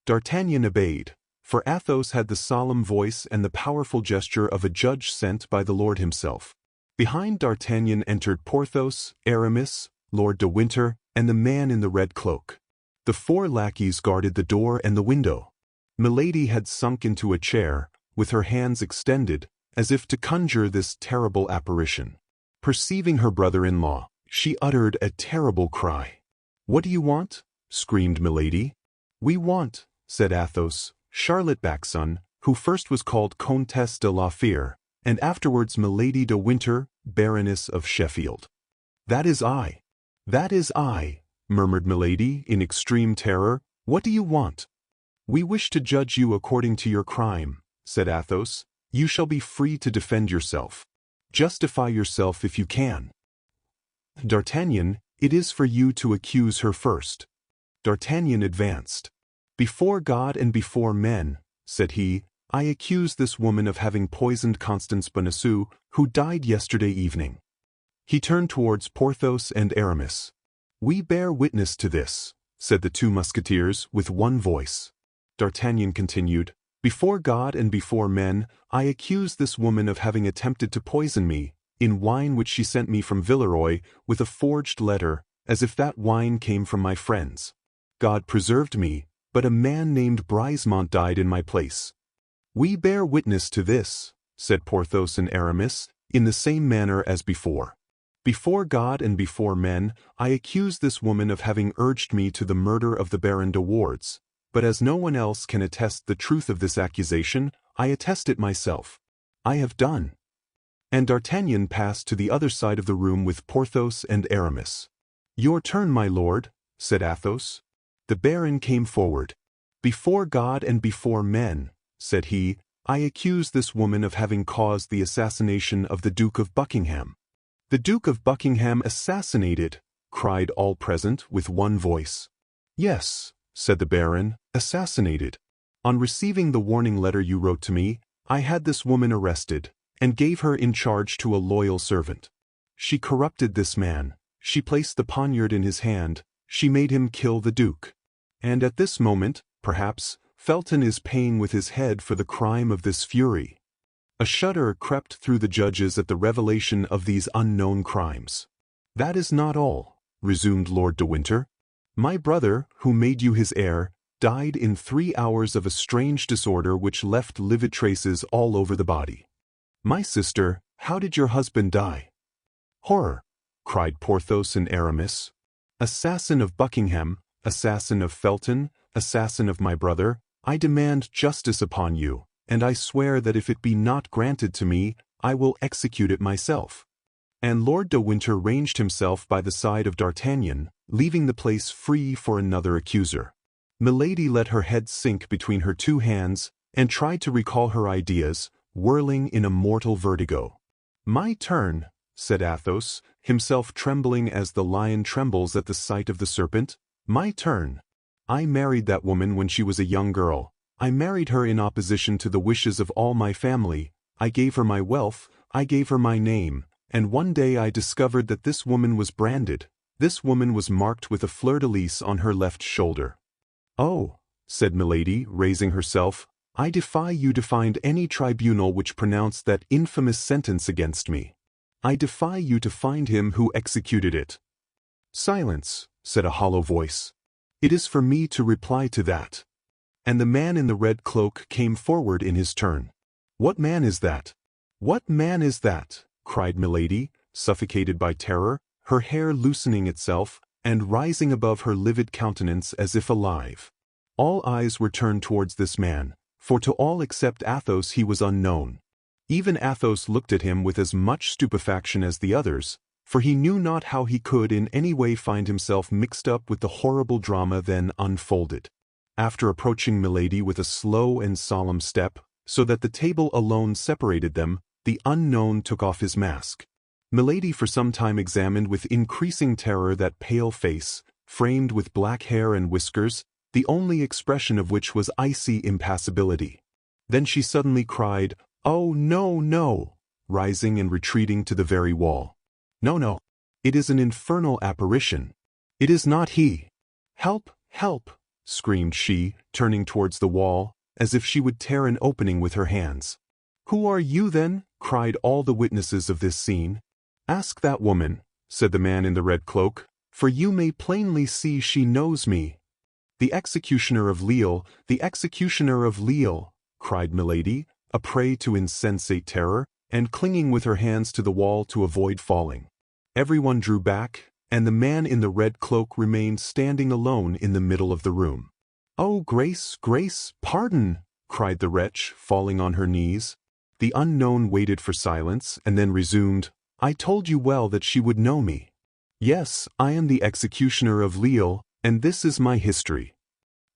D'Artagnan obeyed, for Athos had the solemn voice and the powerful gesture of a judge sent by the Lord himself. Behind D'Artagnan entered Porthos, Aramis, Lord de Winter, and the man in the red cloak. The 4 lackeys guarded the door and the window. Milady had sunk into a chair, with her hands extended, as if to conjure this terrible apparition. Perceiving her brother-in-law, she uttered a terrible cry. "What do you want?" screamed Milady. "We want," said Athos, "Charlotte Backson, who first was called Comtesse de la Fere, and afterwards Milady de Winter, Baroness of Sheffield." "That is I. That is I," murmured Milady in extreme terror. "What do you want?" "We wish to judge you according to your crime," said Athos. "You shall be free to defend yourself. Justify yourself if you can." "D'Artagnan, it is for you to accuse her first." D'Artagnan advanced. "Before God and before men," said he, "I accuse this woman of having poisoned Constance Bonacieux, who died yesterday evening." He turned towards Porthos and Aramis. "We bear witness to this," said the 2 Musketeers with one voice. D'Artagnan continued, "Before God and before men, I accuse this woman of having attempted to poison me, in wine which she sent me from Villeroy, with a forged letter, as if that wine came from my friends. God preserved me, but a man named Brisemont died in my place." "We bear witness to this," said Porthos and Aramis, in the same manner as before. "Before God and before men, I accuse this woman of having urged me to the murder of the Baron de Wardes, but as no one else can attest the truth of this accusation, I attest it myself. I have done." And D'Artagnan passed to the other side of the room with Porthos and Aramis. "Your turn, my lord," said Athos. The Baron came forward. "Before God and before men," said he, "I accuse this woman of having caused the assassination of the Duke of Buckingham." "The Duke of Buckingham assassinated!" cried all present with one voice. "Yes," said the Baron, "assassinated. On receiving the warning letter you wrote to me, I had this woman arrested, and gave her in charge to a loyal servant. She corrupted this man, she placed the poniard in his hand, she made him kill the Duke. And at this moment, perhaps, Felton is paying with his head for the crime of this fury." A shudder crept through the judges at the revelation of these unknown crimes. "That is not all," resumed Lord de Winter. "My brother, who made you his heir, died in 3 hours of a strange disorder which left livid traces all over the body. My sister, how did your husband die?" "Horror!" cried Porthos and Aramis. "Assassin of Buckingham, assassin of Felton, assassin of my brother, I demand justice upon you, and I swear that if it be not granted to me, I will execute it myself." And Lord de Winter ranged himself by the side of D'Artagnan, leaving the place free for another accuser. Milady let her head sink between her 2 hands, and tried to recall her ideas, whirling in a mortal vertigo. "My turn," said Athos, himself trembling as the lion trembles at the sight of the serpent. "My turn. I married that woman when she was a young girl. I married her in opposition to the wishes of all my family. I gave her my wealth, I gave her my name, and one day I discovered that this woman was branded. This woman was marked with a fleur-de-lis on her left shoulder." "Oh," said Milady, raising herself, "I defy you to find any tribunal which pronounced that infamous sentence against me. I defy you to find him who executed it." "Silence," said a hollow voice. "It is for me to reply to that." And the man in the red cloak came forward in his turn. "What man is that? What man is that?" cried Milady, suffocated by terror, her hair loosening itself, and rising above her livid countenance as if alive. All eyes were turned towards this man, for to all except Athos he was unknown. Even Athos looked at him with as much stupefaction as the others, for he knew not how he could in any way find himself mixed up with the horrible drama then unfolded. After approaching Milady with a slow and solemn step, so that the table alone separated them, the unknown took off his mask. Milady for some time examined with increasing terror that pale face, framed with black hair and whiskers, the only expression of which was icy impassibility. Then she suddenly cried, "Oh, no, no!" rising and retreating to the very wall. "No, no! It is an infernal apparition! It is not he! Help, help!" screamed she, turning towards the wall, as if she would tear an opening with her hands. "Who are you, then?" cried all the witnesses of this scene. "Ask that woman," said the man in the red cloak, "for you may plainly see she knows me." "The executioner of Lille, the executioner of Lille!" cried Milady, a prey to insensate terror, and clinging with her hands to the wall to avoid falling. Everyone drew back, and the man in the red cloak remained standing alone in the middle of the room. "Oh, Grace, Grace, pardon!" cried the wretch, falling on her knees. The unknown waited for silence, and then resumed, "I told you well that she would know me. Yes, I am the executioner of Lille, and this is my history."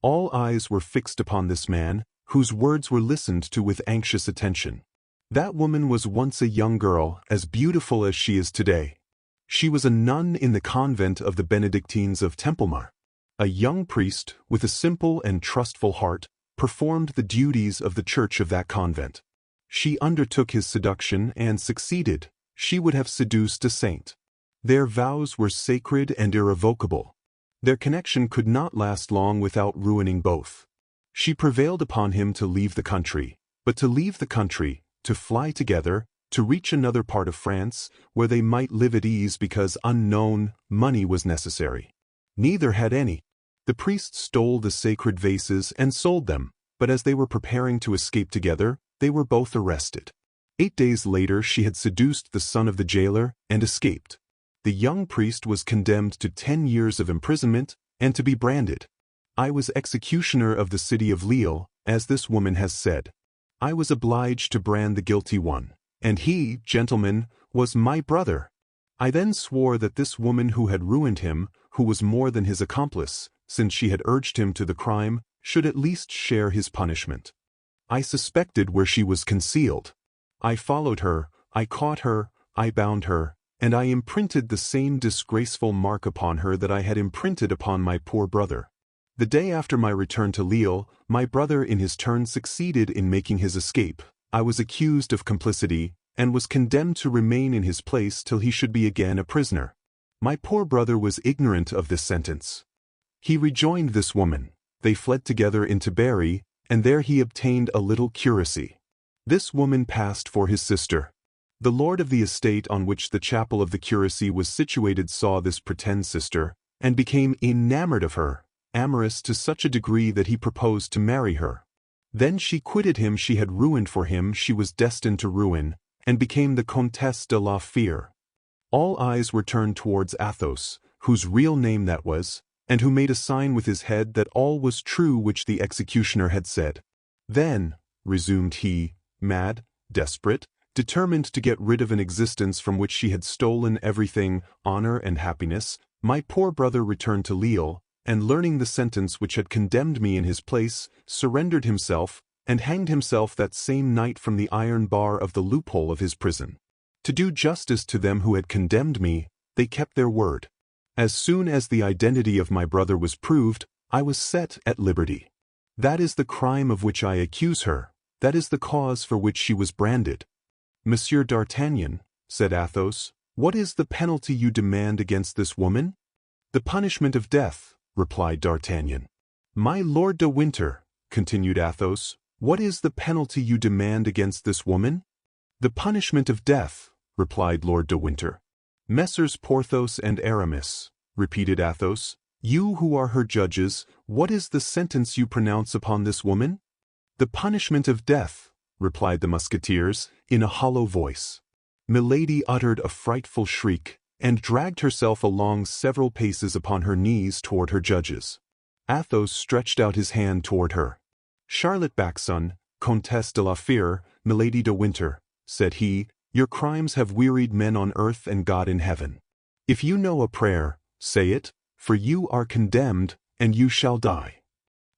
All eyes were fixed upon this man, whose words were listened to with anxious attention. That woman was once a young girl, as beautiful as she is today. She was a nun in the convent of the Benedictines of Templemar. A young priest, with a simple and trustful heart, performed the duties of the church of that convent. She undertook his seduction and succeeded. She would have seduced a saint. Their vows were sacred and irrevocable. Their connection could not last long without ruining both. She prevailed upon him to leave the country, but to leave the country, to fly together, to reach another part of France, where they might live at ease because unknown money was necessary. Neither had any. The priest stole the sacred vases and sold them, but as they were preparing to escape together, they were both arrested. 8 days later she had seduced the son of the jailer and escaped. The young priest was condemned to 10 years of imprisonment and to be branded. I was executioner of the city of Lille, as this woman has said. I was obliged to brand the guilty one, and he, gentlemen, was my brother. I then swore that this woman who had ruined him, who was more than his accomplice, since she had urged him to the crime, should at least share his punishment. I suspected where she was concealed. I followed her, I caught her, I bound her, and I imprinted the same disgraceful mark upon her that I had imprinted upon my poor brother. The day after my return to Lille, my brother in his turn succeeded in making his escape. I was accused of complicity, and was condemned to remain in his place till he should be again a prisoner. My poor brother was ignorant of this sentence. He rejoined this woman. They fled together into Berry, and there he obtained a little curacy. This woman passed for his sister. The lord of the estate on which the chapel of the curacy was situated saw this pretend sister, and became enamored of her, amorous to such a degree that he proposed to marry her. Then she quitted him she had ruined for him she was destined to ruin, and became the Comtesse de la Fere. All eyes were turned towards Athos, whose real name that was, and who made a sign with his head that all was true which the executioner had said. "Then," resumed he, mad, desperate, determined to get rid of an existence from which she had stolen everything, honor and happiness, my poor brother returned to Lille, and learning the sentence which had condemned me in his place, surrendered himself, and hanged himself that same night from the iron bar of the loophole of his prison. To do justice to them who had condemned me, they kept their word. As soon as the identity of my brother was proved, I was set at liberty. That is the crime of which I accuse her, that is the cause for which she was branded." "Monsieur d'Artagnan," said Athos, "what is the penalty you demand against this woman?" "The punishment of death," replied D'Artagnan. "My Lord de Winter," continued Athos, "what is the penalty you demand against this woman?" "The punishment of death," replied Lord de Winter. "Messrs. Porthos and Aramis," repeated Athos, "you who are her judges, what is the sentence you pronounce upon this woman?" "The punishment of death," replied the Musketeers, in a hollow voice. Milady uttered a frightful shriek, and dragged herself along several paces upon her knees toward her judges. Athos stretched out his hand toward her. "Charlotte Backson, Comtesse de la Fere, Milady de Winter," said he, "your crimes have wearied men on earth and God in heaven. If you know a prayer, say it, for you are condemned, and you shall die."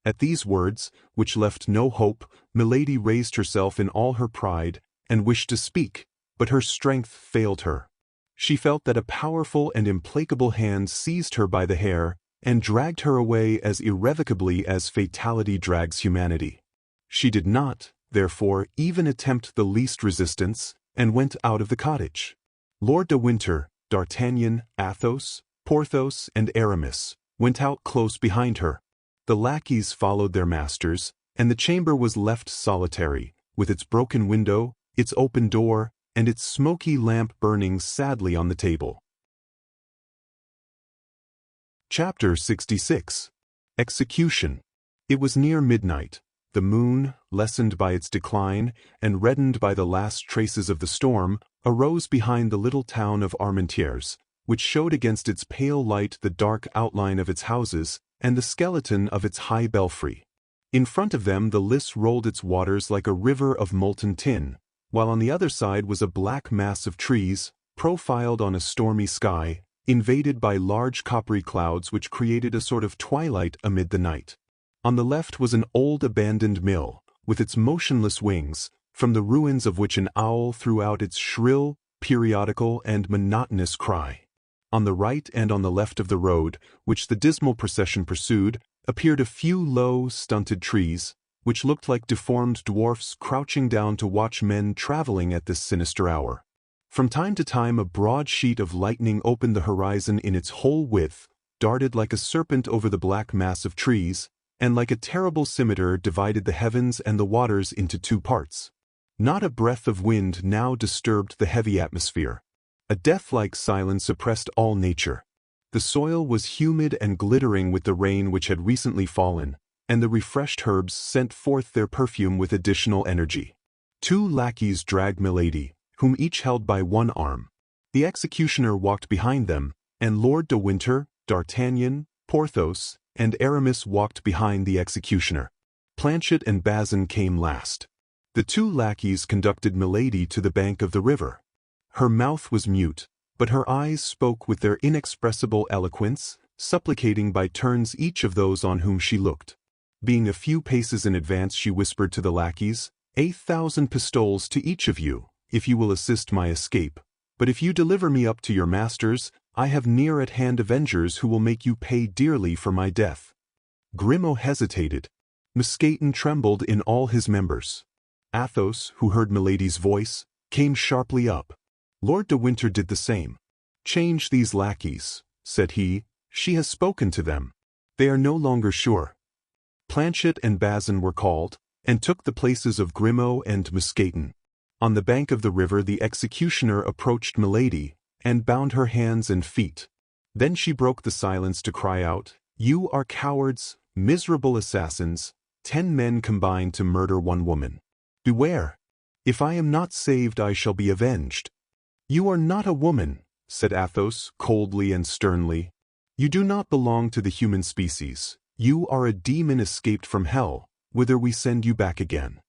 At these words, which left no hope, Milady raised herself in all her pride, and wished to speak, but her strength failed her. She felt that a powerful and implacable hand seized her by the hair, and dragged her away as irrevocably as fatality drags humanity. She did not, therefore, even attempt the least resistance, and went out of the cottage. Lord de Winter, D'Artagnan, Athos, Porthos, and Aramis went out close behind her. The lackeys followed their masters, and the chamber was left solitary, with its broken window, its open door, and its smoky lamp burning sadly on the table. Chapter 66. Execution. It was near midnight. The moon, lessened by its decline, and reddened by the last traces of the storm, arose behind the little town of Armentières, which showed against its pale light the dark outline of its houses, and the skeleton of its high belfry. In front of them the Lys rolled its waters like a river of molten tin, while on the other side was a black mass of trees, profiled on a stormy sky, invaded by large coppery clouds which created a sort of twilight amid the night. On the left was an old abandoned mill, with its motionless wings, from the ruins of which an owl threw out its shrill, periodical, and monotonous cry. On the right and on the left of the road, which the dismal procession pursued, appeared a few low, stunted trees, which looked like deformed dwarfs crouching down to watch men traveling at this sinister hour. From time to time a broad sheet of lightning opened the horizon in its whole width, darted like a serpent over the black mass of trees, and like a terrible scimitar divided the heavens and the waters into two parts. Not a breath of wind now disturbed the heavy atmosphere. A death-like silence oppressed all nature. The soil was humid and glittering with the rain which had recently fallen, and the refreshed herbs sent forth their perfume with additional energy. Two lackeys dragged Milady, whom each held by one arm. The executioner walked behind them, and Lord de Winter, D'Artagnan, Porthos, and Aramis walked behind the executioner. Planchet and Bazin came last. The two lackeys conducted Milady to the bank of the river. Her mouth was mute, but her eyes spoke with their inexpressible eloquence, supplicating by turns each of those on whom she looked. Being a few paces in advance, she whispered to the lackeys, 8,000 pistoles to each of you, if you will assist my escape, but if you deliver me up to your masters, I have near at hand avengers who will make you pay dearly for my death. Grimaud hesitated. Musketeers trembled in all his members. Athos, who heard Milady's voice, came sharply up. Lord de Winter did the same. "Change these lackeys," said he. "She has spoken to them. They are no longer sure." Planchet and Bazin were called, and took the places of Grimaud and Musketeers. On the bank of the river the executioner approached Milady, and bound her hands and feet. Then she broke the silence to cry out, "You are cowards, miserable assassins, 10 men combined to murder one woman. Beware! If I am not saved I shall be avenged." "You are not a woman," said Athos, coldly and sternly. "You do not belong to the human species. You are a demon escaped from hell, whither we send you back again."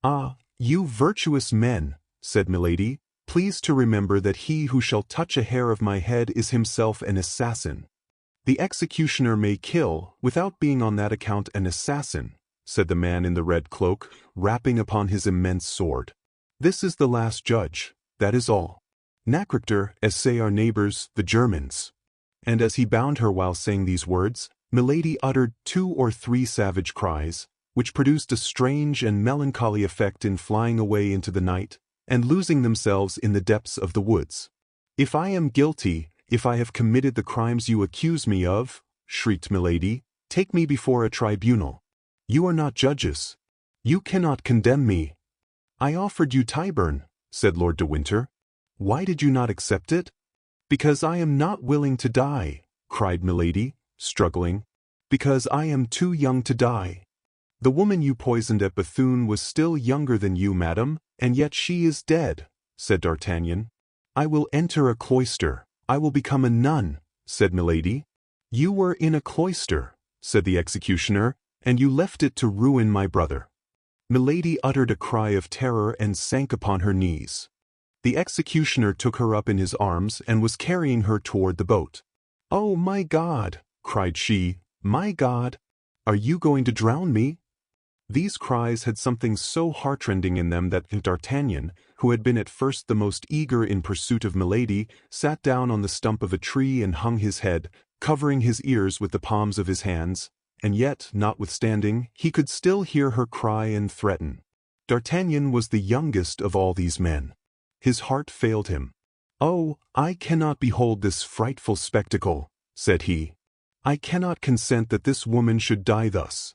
"Ah, you virtuous men," said Milady, "please to remember that he who shall touch a hair of my head is himself an assassin." "The executioner may kill, without being on that account an assassin," said the man in the red cloak, rapping upon his immense sword. "This is the last judge, that is all. Nachrichter, as say our neighbors, the Germans." And as he bound her while saying these words, Milady uttered 2 or 3 savage cries, which produced a strange and melancholy effect in flying away into the night, and losing themselves in the depths of the woods. "If I am guilty, if I have committed the crimes you accuse me of," shrieked Milady, "take me before a tribunal. You are not judges. You cannot condemn me." "I offered you Tyburn," said Lord de Winter. "Why did you not accept it?" "Because I am not willing to die," cried Milady, struggling. "Because I am too young to die." "The woman you poisoned at Bethune was still younger than you, madam, and yet she is dead," said D'Artagnan. "I will enter a cloister. I will become a nun," said Milady. "You were in a cloister," said the executioner, "and you left it to ruin my brother." Milady uttered a cry of terror and sank upon her knees. The executioner took her up in his arms and was carrying her toward the boat. "Oh, my God!" cried she. "My God! Are you going to drown me?" These cries had something so heartrending in them that D'Artagnan, who had been at first the most eager in pursuit of Milady, sat down on the stump of a tree and hung his head, covering his ears with the palms of his hands, and yet, notwithstanding, he could still hear her cry and threaten. D'Artagnan was the youngest of all these men. His heart failed him. "Oh, I cannot behold this frightful spectacle," said he. "I cannot consent that this woman should die thus."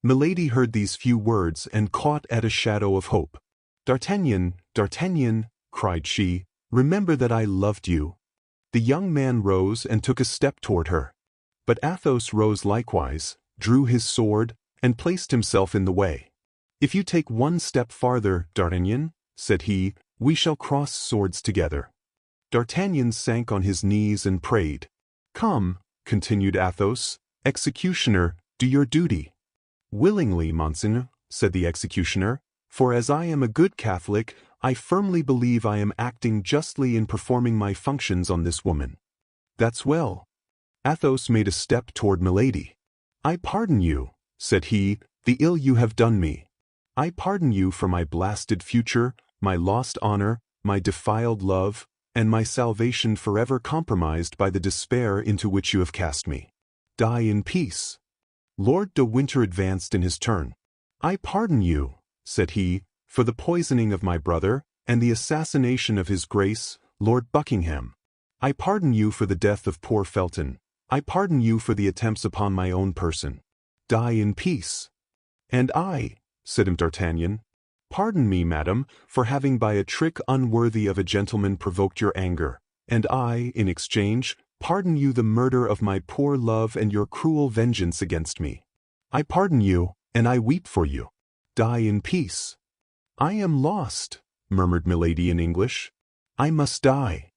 Milady heard these few words and caught at a shadow of hope. "D'Artagnan, D'Artagnan," cried she, "remember that I loved you." The young man rose and took a step toward her. But Athos rose likewise, drew his sword, and placed himself in the way. "If you take one step farther, D'Artagnan," said he, "we shall cross swords together." D'Artagnan sank on his knees and prayed. "Come," continued Athos, "executioner, do your duty." "Willingly, Monseigneur," said the executioner, "for as I am a good Catholic, I firmly believe I am acting justly in performing my functions on this woman." "That's well." Athos made a step toward Milady. "I pardon you," said he, "the ill you have done me. I pardon you for my blasted future, my lost honor, my defiled love, and my salvation forever compromised by the despair into which you have cast me. Die in peace." Lord de Winter advanced in his turn. "I pardon you," said he, "for the poisoning of my brother, and the assassination of his Grace, Lord Buckingham. I pardon you for the death of poor Felton. I pardon you for the attempts upon my own person. Die in peace." "And I," said D'Artagnan, "pardon me, madam, for having by a trick unworthy of a gentleman provoked your anger, and I, in exchange, pardon you the murder of my poor love and your cruel vengeance against me. I pardon you, and I weep for you. Die in peace." "I am lost," murmured Milady in English. "I must die."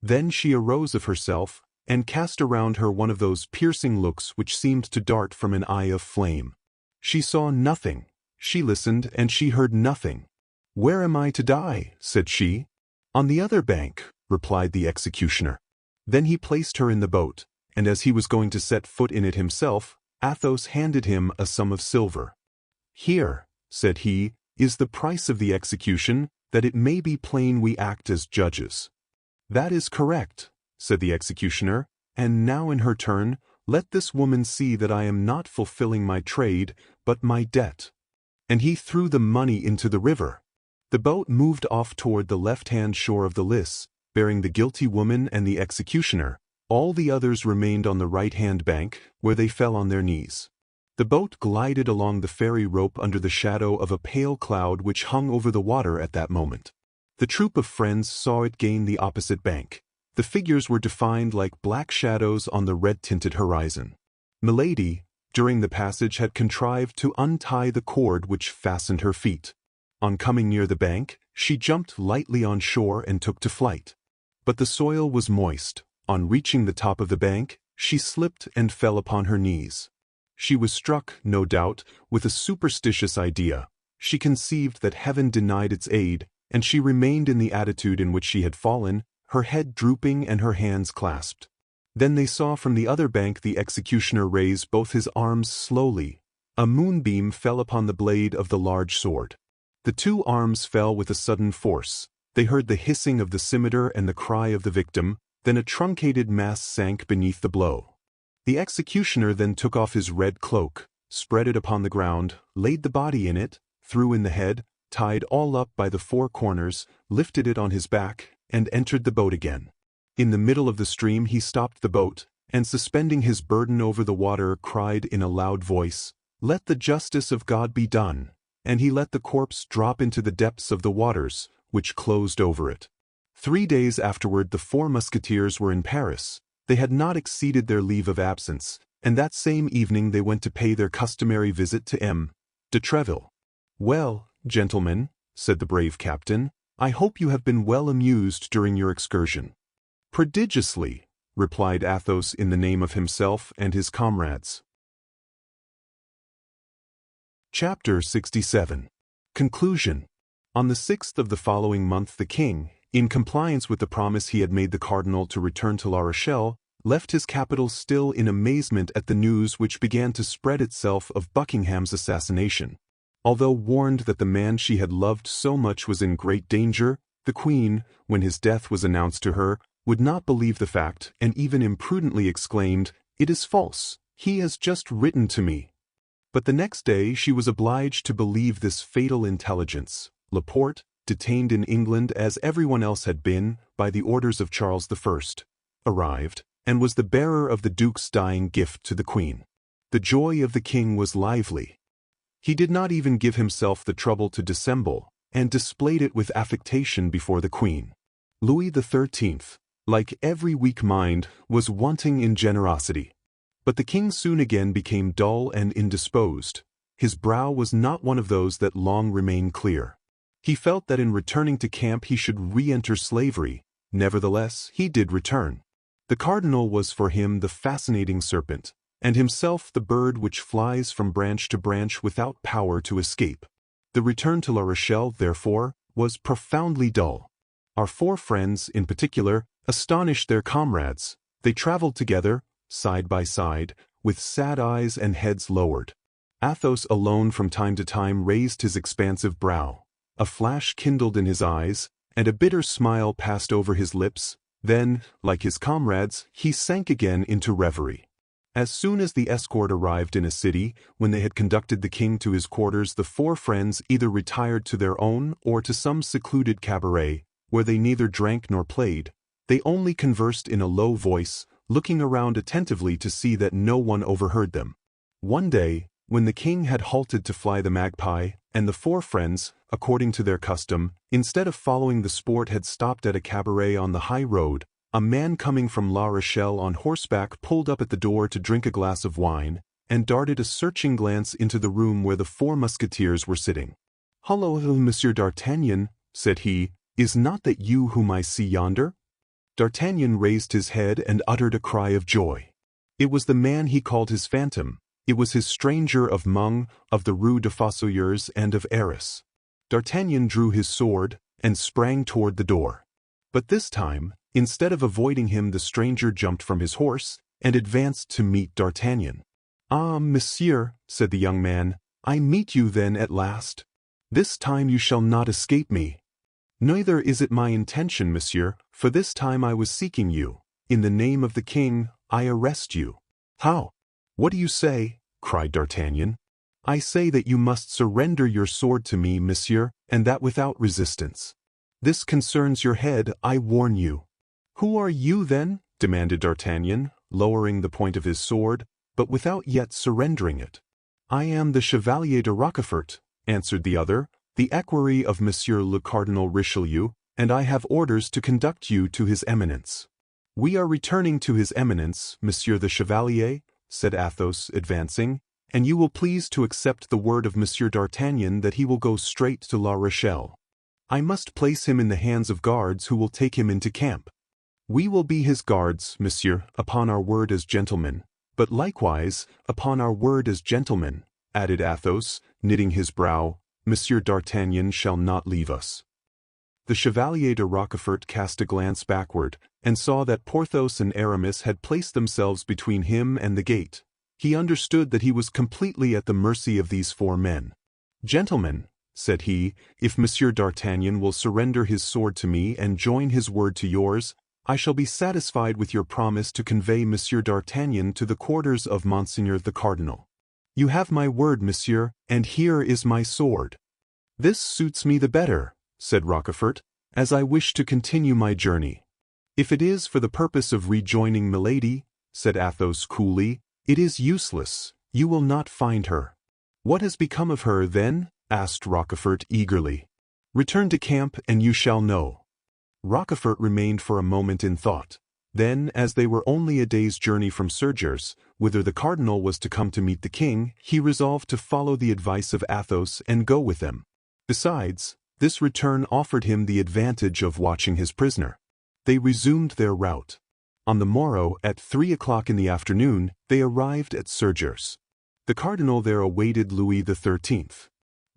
Then she arose of herself, and cast around her one of those piercing looks which seemed to dart from an eye of flame. She saw nothing. She listened, and she heard nothing. "Where am I to die?" said she. "On the other bank," replied the executioner. Then he placed her in the boat, and as he was going to set foot in it himself, Athos handed him a sum of silver. "Here," said he, "is the price of the execution, that it may be plain we act as judges." "That is correct," said the executioner, "and now in her turn, let this woman see that I am not fulfilling my trade, but my debt." And he threw the money into the river. The boat moved off toward the left-hand shore of the Lys, bearing the guilty woman and the executioner. All the others remained on the right-hand bank, where they fell on their knees. The boat glided along the ferry rope under the shadow of a pale cloud which hung over the water at that moment. The troop of friends saw it gain the opposite bank. The figures were defined like black shadows on the red-tinted horizon. Milady, during the passage, had contrived to untie the cord which fastened her feet. On coming near the bank, she jumped lightly on shore and took to flight. But the soil was moist. On reaching the top of the bank, she slipped and fell upon her knees. She was struck, no doubt, with a superstitious idea. She conceived that heaven denied its aid, and she remained in the attitude in which she had fallen, her head drooping and her hands clasped. Then they saw from the other bank the executioner raise both his arms slowly. A moonbeam fell upon the blade of the large sword. The two arms fell with a sudden force. They heard the hissing of the scimitar and the cry of the victim, then a truncated mass sank beneath the blow. The executioner then took off his red cloak, spread it upon the ground, laid the body in it, threw in the head, tied all up by the four corners, lifted it on his back, and entered the boat again. In the middle of the stream he stopped the boat, and suspending his burden over the water, cried in a loud voice, "Let the justice of God be done," and he let the corpse drop into the depths of the waters, which closed over it. 3 days afterward the 4 Musketeers were in Paris. They had not exceeded their leave of absence, and that same evening they went to pay their customary visit to M. de Treville. "Well, gentlemen," said the brave captain, "I hope you have been well amused during your excursion." "Prodigiously," replied Athos in the name of himself and his comrades. Chapter 67. Conclusion. On the 6th of the following month the king, in compliance with the promise he had made the cardinal to return to La Rochelle, left his capital still in amazement at the news which began to spread itself of Buckingham's assassination. Although warned that the man she had loved so much was in great danger, the Queen, when his death was announced to her, would not believe the fact and even imprudently exclaimed, "It is false, he has just written to me." But the next day she was obliged to believe this fatal intelligence. Laporte, detained in England as everyone else had been, by the orders of Charles I, arrived, and was the bearer of the Duke's dying gift to the Queen. The joy of the King was lively. He did not even give himself the trouble to dissemble, and displayed it with affectation before the Queen. Louis XIII, like every weak mind, was wanting in generosity. But the King soon again became dull and indisposed. His brow was not one of those that long remain clear. He felt that in returning to camp he should re-enter slavery. Nevertheless, he did return. The cardinal was for him the fascinating serpent, and himself the bird which flies from branch to branch without power to escape. The return to La Rochelle, therefore, was profoundly dull. Our four friends, in particular, astonished their comrades. They traveled together, side by side, with sad eyes and heads lowered. Athos alone from time to time raised his expansive brow. A flash kindled in his eyes, and a bitter smile passed over his lips. Then, like his comrades, he sank again into reverie. As soon as the escort arrived in a city, when they had conducted the king to his quarters, the four friends either retired to their own or to some secluded cabaret, where they neither drank nor played. They only conversed in a low voice, looking around attentively to see that no one overheard them. One day, when the king had halted to fly the magpie, and the four friends, according to their custom, instead of following the sport had stopped at a cabaret on the high road, a man coming from La Rochelle on horseback pulled up at the door to drink a glass of wine, and darted a searching glance into the room where the four Musketeers were sitting. "Hullo, Monsieur d'Artagnan," said he, "is not that you whom I see yonder?" D'Artagnan raised his head and uttered a cry of joy. It was the man he called his phantom. It was his stranger of Meung, of the Rue des Fossoyeurs and of Arras. D'Artagnan drew his sword, and sprang toward the door. But this time, instead of avoiding him, the stranger jumped from his horse, and advanced to meet D'Artagnan. "Ah, monsieur," said the young man, "I meet you then at last. This time you shall not escape me." "Neither is it my intention, monsieur, for this time I was seeking you. In the name of the king, I arrest you." "How? What do you say?" cried D'Artagnan. "I say that you must surrender your sword to me, monsieur, and that without resistance. This concerns your head, I warn you." "Who are you, then?" demanded D'Artagnan, lowering the point of his sword, but without yet surrendering it. "I am the Chevalier de Rochefort," answered the other, "the equerry of Monsieur le Cardinal Richelieu, and I have orders to conduct you to his Eminence." "We are returning to his Eminence, Monsieur the Chevalier," said Athos, advancing, "and you will please to accept the word of Monsieur d'Artagnan that he will go straight to La Rochelle. I must place him in the hands of guards who will take him into camp." "We will be his guards, monsieur, upon our word as gentlemen, but likewise, upon our word as gentlemen," added Athos, knitting his brow, "Monsieur d'Artagnan shall not leave us." The Chevalier de Rochefort cast a glance backward, and saw that Porthos and Aramis had placed themselves between him and the gate. He understood that he was completely at the mercy of these four men. "Gentlemen," said he, "if Monsieur d'Artagnan will surrender his sword to me and join his word to yours, I shall be satisfied with your promise to convey Monsieur d'Artagnan to the quarters of Monseigneur the Cardinal. You have my word, monsieur, and here is my sword." "This suits me the better," said Rochefort, "as I wish to continue my journey." "If it is for the purpose of rejoining Milady," said Athos coolly, "it is useless. You will not find her." "What has become of her, then?" asked Rochefort eagerly. "Return to camp, and you shall know." Rochefort remained for a moment in thought. Then, as they were only a day's journey from Surgères, whither the cardinal was to come to meet the king, he resolved to follow the advice of Athos and go with them. Besides, this return offered him the advantage of watching his prisoner. They resumed their route. On the morrow, at 3 o'clock in the afternoon, they arrived at Surgères. The cardinal there awaited Louis XIII.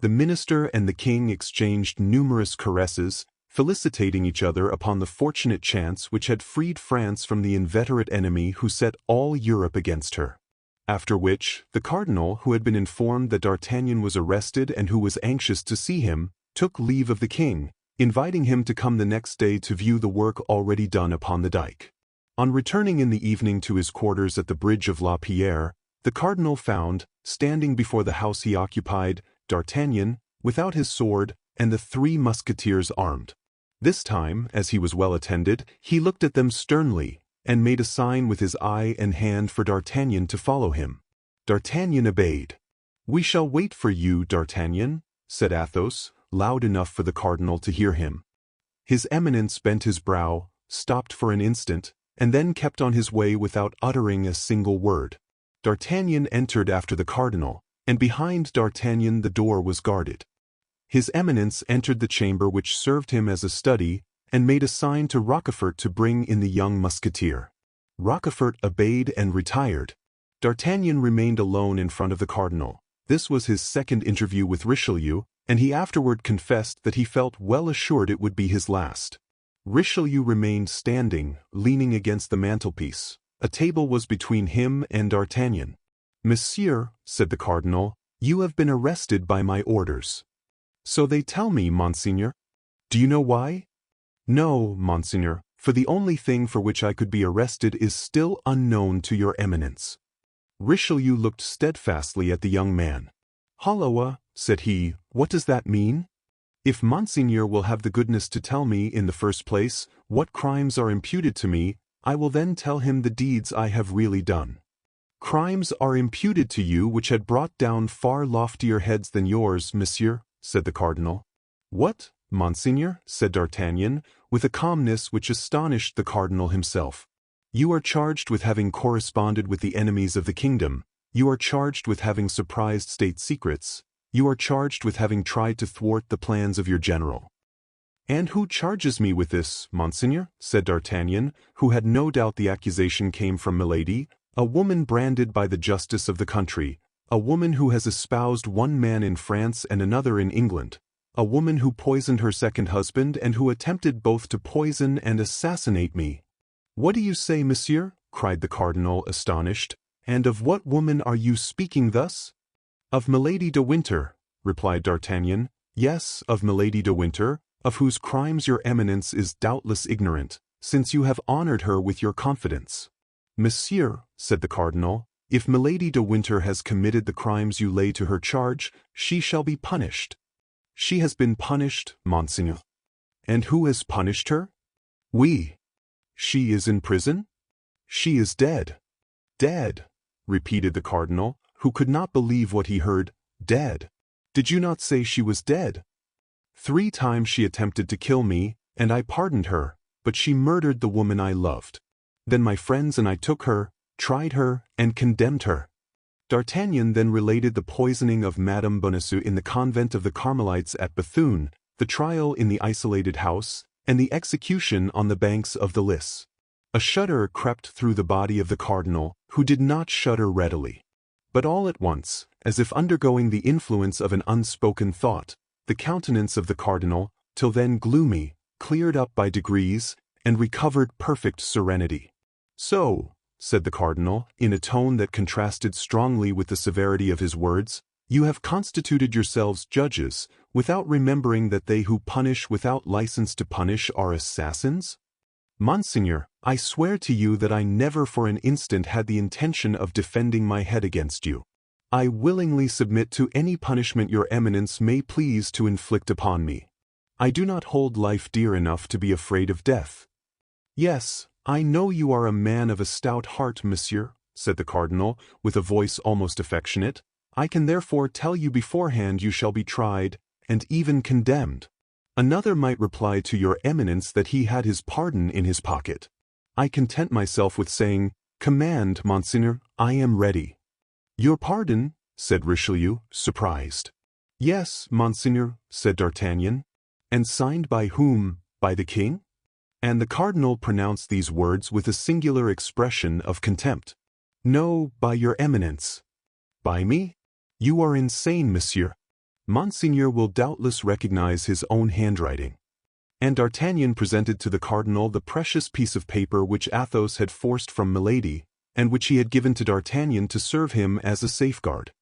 The minister and the king exchanged numerous caresses, felicitating each other upon the fortunate chance which had freed France from the inveterate enemy who set all Europe against her. After which, the cardinal, who had been informed that D'Artagnan was arrested and who was anxious to see him, took leave of the king, inviting him to come the next day to view the work already done upon the dike. On returning in the evening to his quarters at the bridge of La Pierre, the cardinal found, standing before the house he occupied, D'Artagnan, without his sword, and the 3 musketeers armed. This time, as he was well attended, he looked at them sternly, and made a sign with his eye and hand for D'Artagnan to follow him. D'Artagnan obeyed. "We shall wait for you, D'Artagnan," said Athos, loud enough for the cardinal to hear him. His Eminence bent his brow, stopped for an instant, and then kept on his way without uttering a single word. D'Artagnan entered after the cardinal, and behind D'Artagnan the door was guarded. His Eminence entered the chamber which served him as a study, and made a sign to Rochefort to bring in the young musketeer. Rochefort obeyed and retired. D'Artagnan remained alone in front of the cardinal. This was his second interview with Richelieu, and he afterward confessed that he felt well assured it would be his last. Richelieu remained standing, leaning against the mantelpiece. A table was between him and D'Artagnan. "Monsieur," said the cardinal, "you have been arrested by my orders." "So they tell me, monseigneur." "Do you know why?" "No, monseigneur, for the only thing for which I could be arrested is still unknown to your Eminence." Richelieu looked steadfastly at the young man. "Holloa," said he, "what does that mean? If monseigneur will have the goodness to tell me, in the first place, what crimes are imputed to me, I will then tell him the deeds I have really done." "Crimes are imputed to you which had brought down far loftier heads than yours, monsieur," said the cardinal. "What, monseigneur?" said D'Artagnan, with a calmness which astonished the cardinal himself. "You are charged with having corresponded with the enemies of the kingdom. You are charged with having surprised state secrets. You are charged with having tried to thwart the plans of your general." "And who charges me with this, monseigneur?" said D'Artagnan, who had no doubt the accusation came from Milady, a woman branded by the justice of the country, a woman who has espoused one man in France and another in England, a woman who poisoned her second husband and who attempted both to poison and assassinate me." "What do you say, monsieur?" cried the cardinal, astonished. "And of what woman are you speaking thus?" "Of Milady de Winter," replied D'Artagnan. "Yes, of Milady de Winter, of whose crimes your Eminence is doubtless ignorant, since you have honored her with your confidence." "Monsieur," said the cardinal, "if Milady de Winter has committed the crimes you lay to her charge, she shall be punished." "She has been punished, monseigneur." "And who has punished her?" "We." "She is in prison?" "She is dead." "Dead," repeated the cardinal, who could not believe what he heard. "Dead? Did you not say she was dead?" "3 times she attempted to kill me, and I pardoned her, but she murdered the woman I loved. Then my friends and I took her, tried her, and condemned her." D'Artagnan then related the poisoning of Madame Bonacieux in the convent of the Carmelites at Bethune, the trial in the isolated house, and the execution on the banks of the Lys. A shudder crept through the body of the cardinal, who did not shudder readily. But all at once, as if undergoing the influence of an unspoken thought, the countenance of the cardinal, till then gloomy, cleared up by degrees, and recovered perfect serenity. "So," said the cardinal, in a tone that contrasted strongly with the severity of his words, "you have constituted yourselves judges, without remembering that they who punish without license to punish are assassins? Monseigneur, I swear to you that I never for an instant had the intention of defending my head against you. I willingly submit to any punishment your Eminence may please to inflict upon me. I do not hold life dear enough to be afraid of death." "Yes, I know you are a man of a stout heart, monsieur," said the cardinal, with a voice almost affectionate. "I can therefore tell you beforehand you shall be tried, and even condemned." Another might reply to your Eminence that he had his pardon in his pocket. I content myself with saying, "Command, monseigneur, I am ready." "Your pardon?" said Richelieu, surprised. "Yes, monseigneur," said D'Artagnan. "And signed by whom? By the king?" And the cardinal pronounced these words with a singular expression of contempt. "No, by your Eminence." "By me? You are insane, monsieur. Monseigneur will doubtless recognize his own handwriting." And D'Artagnan presented to the cardinal the precious piece of paper which Athos had forced from Milady, and which he had given to D'Artagnan to serve him as a safeguard.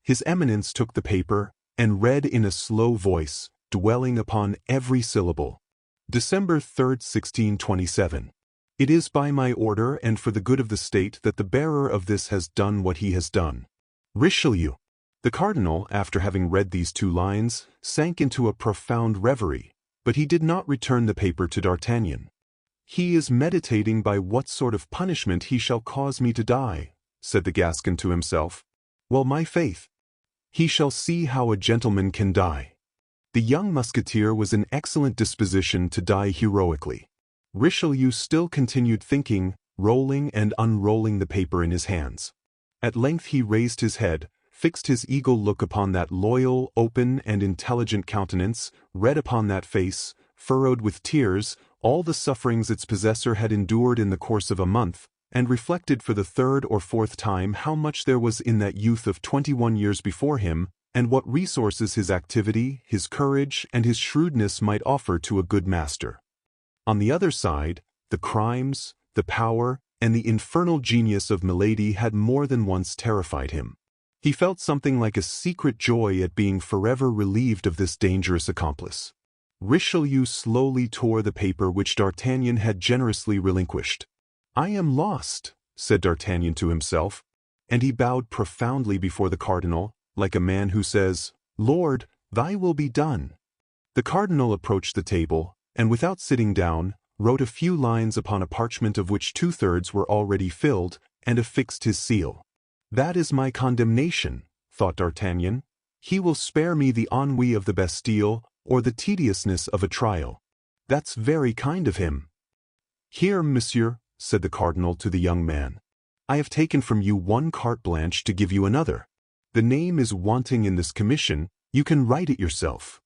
His Eminence took the paper, and read in a slow voice, dwelling upon every syllable. December 3rd, 1627. It is by my order and for the good of the state that the bearer of this has done what he has done. Richelieu. The cardinal, after having read these 2 lines, sank into a profound reverie, but he did not return the paper to D'Artagnan. "He is meditating by what sort of punishment he shall cause me to die," said the Gascon to himself. "Well, my faith, he shall see how a gentleman can die." The young musketeer was in excellent disposition to die heroically. Richelieu still continued thinking, rolling and unrolling the paper in his hands. At length he raised his head, fixed his eagle look upon that loyal, open, and intelligent countenance, read upon that face, furrowed with tears, all the sufferings its possessor had endured in the course of a month, and reflected for the 3rd or 4th time how much there was in that youth of 21 years before him, and what resources his activity, his courage, and his shrewdness might offer to a good master. On the other side, the crimes, the power, and the infernal genius of Milady had more than once terrified him. He felt something like a secret joy at being forever relieved of this dangerous accomplice. Richelieu slowly tore the paper which D'Artagnan had generously relinquished. "I am lost," said D'Artagnan to himself, and he bowed profoundly before the cardinal, like a man who says, "Lord, thy will be done." The cardinal approached the table, and without sitting down, wrote a few lines upon a parchment of which 2/3 were already filled, and affixed his seal. "That is my condemnation," thought D'Artagnan. "He will spare me the ennui of the Bastille, or the tediousness of a trial. That's very kind of him." "Here, monsieur," said the cardinal to the young man, "I have taken from you 1 carte blanche to give you another. The name is wanting in this commission, you can write it yourself."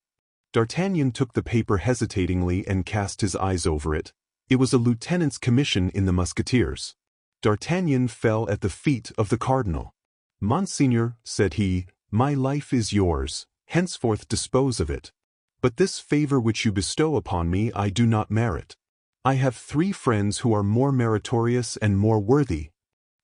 D'Artagnan took the paper hesitatingly and cast his eyes over it. It was a lieutenant's commission in the Musketeers. D'Artagnan fell at the feet of the cardinal. "Monseigneur," said he, "my life is yours, henceforth dispose of it. But this favor which you bestow upon me I do not merit. I have 3 friends who are more meritorious and more worthy."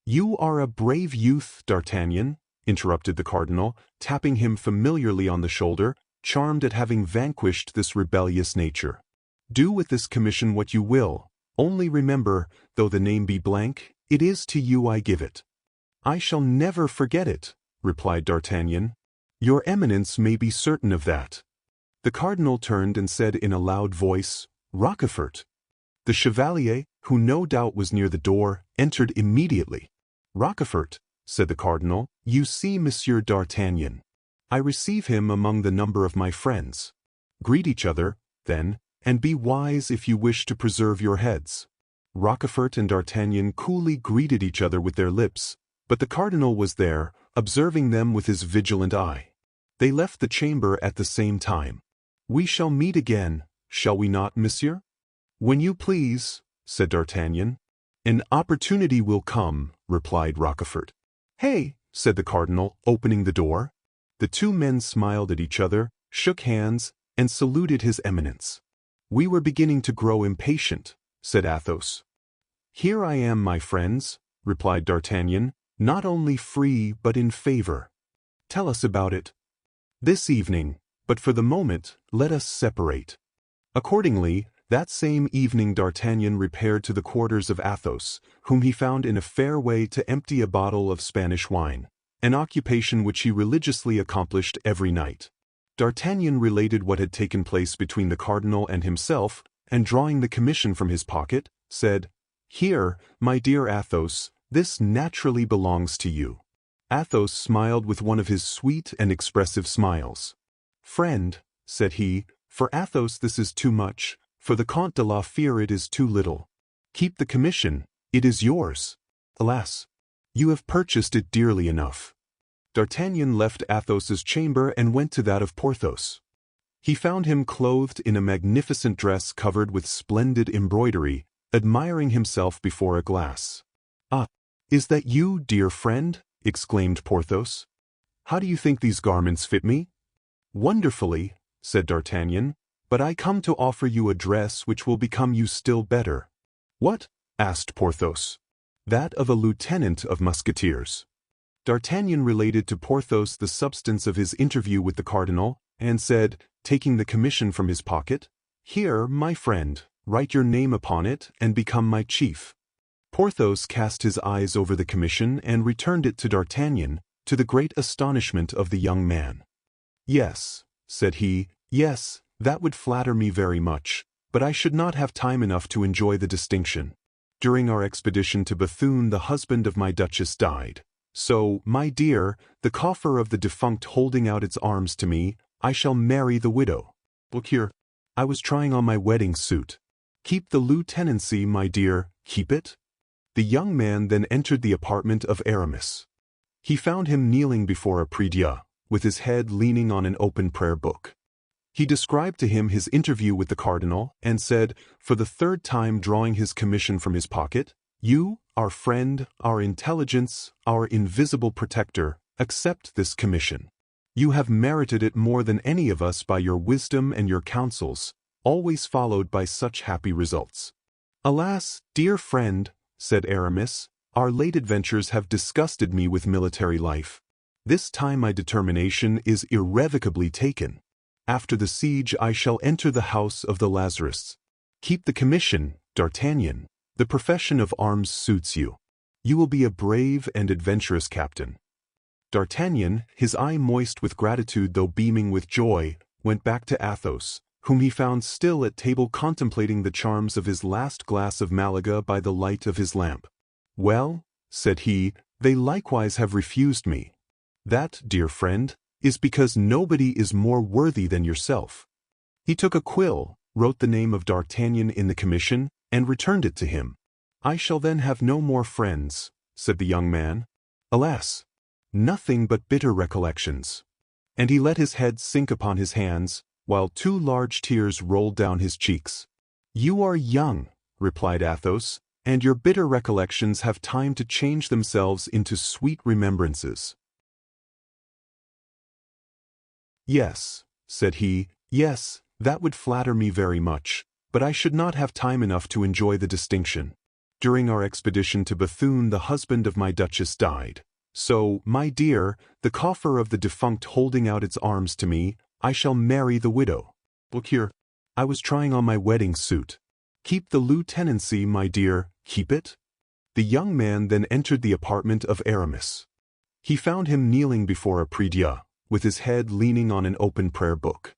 "You are a brave youth, D'Artagnan," interrupted the cardinal, tapping him familiarly on the shoulder, charmed at having vanquished this rebellious nature. "Do with this commission what you will, only remember, though the name be blank, it is to you I give it." "I shall never forget it," replied D'Artagnan. "Your Eminence may be certain of that." The cardinal turned and said in a loud voice, "Rochefort." The chevalier, who no doubt was near the door, entered immediately. "Rochefort," said the cardinal, "you see Monsieur D'Artagnan. I receive him among the number of my friends. Greet each other, then, and be wise if you wish to preserve your heads." Rochefort and D'Artagnan coolly greeted each other with their lips, but the cardinal was there, observing them with his vigilant eye. They left the chamber at the same time. "We shall meet again, shall we not, monsieur?" "When you please," said D'Artagnan. "An opportunity will come," replied Rochefort. "Hey," said the cardinal, opening the door. The 2 men smiled at each other, shook hands, and saluted his Eminence. "We were beginning to grow impatient," said Athos. "Here I am, my friends," replied D'Artagnan, "not only free but in favor." "Tell us about it." "This evening, but for the moment, let us separate." Accordingly, that same evening D'Artagnan repaired to the quarters of Athos, whom he found in a fair way to empty a bottle of Spanish wine, an occupation which he religiously accomplished every night. D'Artagnan related what had taken place between the cardinal and himself, and drawing the commission from his pocket, said, "Here, my dear Athos, this naturally belongs to you." Athos smiled with one of his sweet and expressive smiles. "Friend," said he, "for Athos this is too much, for the Comte de la Fère it is too little. Keep the commission, it is yours. Alas, you have purchased it dearly enough." D'Artagnan left Athos's chamber and went to that of Porthos. He found him clothed in a magnificent dress covered with splendid embroidery, admiring himself before a glass. "Ah, is that you, dear friend?" exclaimed Porthos. "How do you think these garments fit me?" "Wonderfully," said D'Artagnan. but I come to offer you a dress which will become you still better." "What?" asked Porthos. "That of a lieutenant of Musketeers." D'Artagnan related to Porthos the substance of his interview with the cardinal, and said, taking the commission from his pocket, "Here, my friend, write your name upon it and become my chief." Porthos cast his eyes over the commission and returned it to D'Artagnan, to the great astonishment of the young man. "Yes," said he, "yes, that would flatter me very much, but I should not have time enough to enjoy the distinction. During our expedition to Bethune the husband of my duchess died. So, my dear, the coffer of the defunct holding out its arms to me, I shall marry the widow. Look here, I was trying on my wedding suit. Keep the lieutenancy, my dear, keep it." The young man then entered the apartment of Aramis. He found him kneeling before a prie-dieu, with his head leaning on an open prayer book. He described to him his interview with the cardinal, and said, for the third time drawing his commission from his pocket, "You, our friend, our intelligence, our invisible protector, accept this commission. You have merited it more than any of us by your wisdom and your counsels, always followed by such happy results." "Alas, dear friend," said Aramis, "our late adventures have disgusted me with military life. This time my determination is irrevocably taken. After the siege I shall enter the house of the Lazarists. Keep the commission, D'Artagnan. The profession of arms suits you. You will be a brave and adventurous captain." D'Artagnan, his eye moist with gratitude though beaming with joy, went back to Athos, whom he found still at table contemplating the charms of his last glass of Malaga by the light of his lamp. "Well," said he, "they likewise have refused me. That, dear friend, is because nobody is more worthy than yourself." He took a quill, wrote the name of D'Artagnan in the commission, and returned it to him. "I shall then have no more friends," said the young man. "Alas, nothing but bitter recollections." And he let his head sink upon his hands, while 2 large tears rolled down his cheeks. "You are young," replied Athos, "and your bitter recollections have time to change themselves into sweet remembrances." "Yes," said he, "yes, that would flatter me very much, but I should not have time enough to enjoy the distinction. During our expedition to Bethune the husband of my duchess died. So, my dear, the coffer of the defunct holding out its arms to me, I shall marry the widow. Look here, I was trying on my wedding suit. Keep the lieutenancy, my dear, keep it." The young man then entered the apartment of Aramis. He found him kneeling before a prie-dieu, with his head leaning on an open prayer book.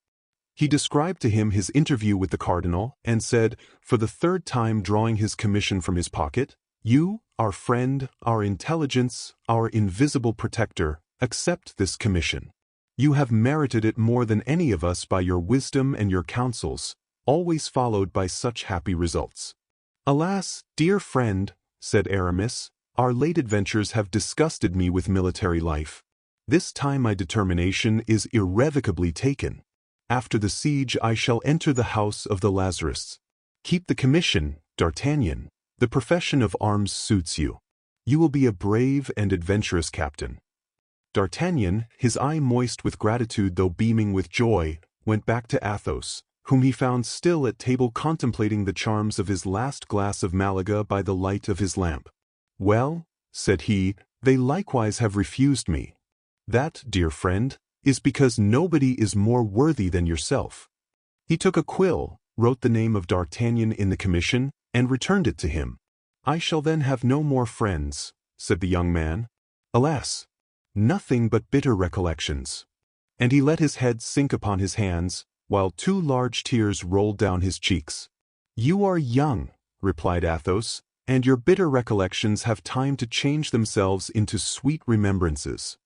He described to him his interview with the cardinal, and said, for the third time drawing his commission from his pocket, "You, our friend, our intelligence, our invisible protector, accept this commission. You have merited it more than any of us by your wisdom and your counsels, always followed by such happy results." "Alas, dear friend," said Aramis, "our late adventures have disgusted me with military life. This time my determination is irrevocably taken. After the siege I shall enter the house of the Lazarists. Keep the commission, D'Artagnan. The profession of arms suits you. You will be a brave and adventurous captain." D'Artagnan, his eye moist with gratitude though beaming with joy, went back to Athos, whom he found still at table contemplating the charms of his last glass of Malaga by the light of his lamp. "Well," said he, "they likewise have refused me. That, dear friend, is because nobody is more worthy than yourself." He took a quill, wrote the name of D'Artagnan in the commission, and returned it to him. "I shall then have no more friends," said the young man. "Alas, nothing but bitter recollections." And he let his head sink upon his hands, while 2 large tears rolled down his cheeks. "You are young," replied Athos, "and your bitter recollections have time to change themselves into sweet remembrances."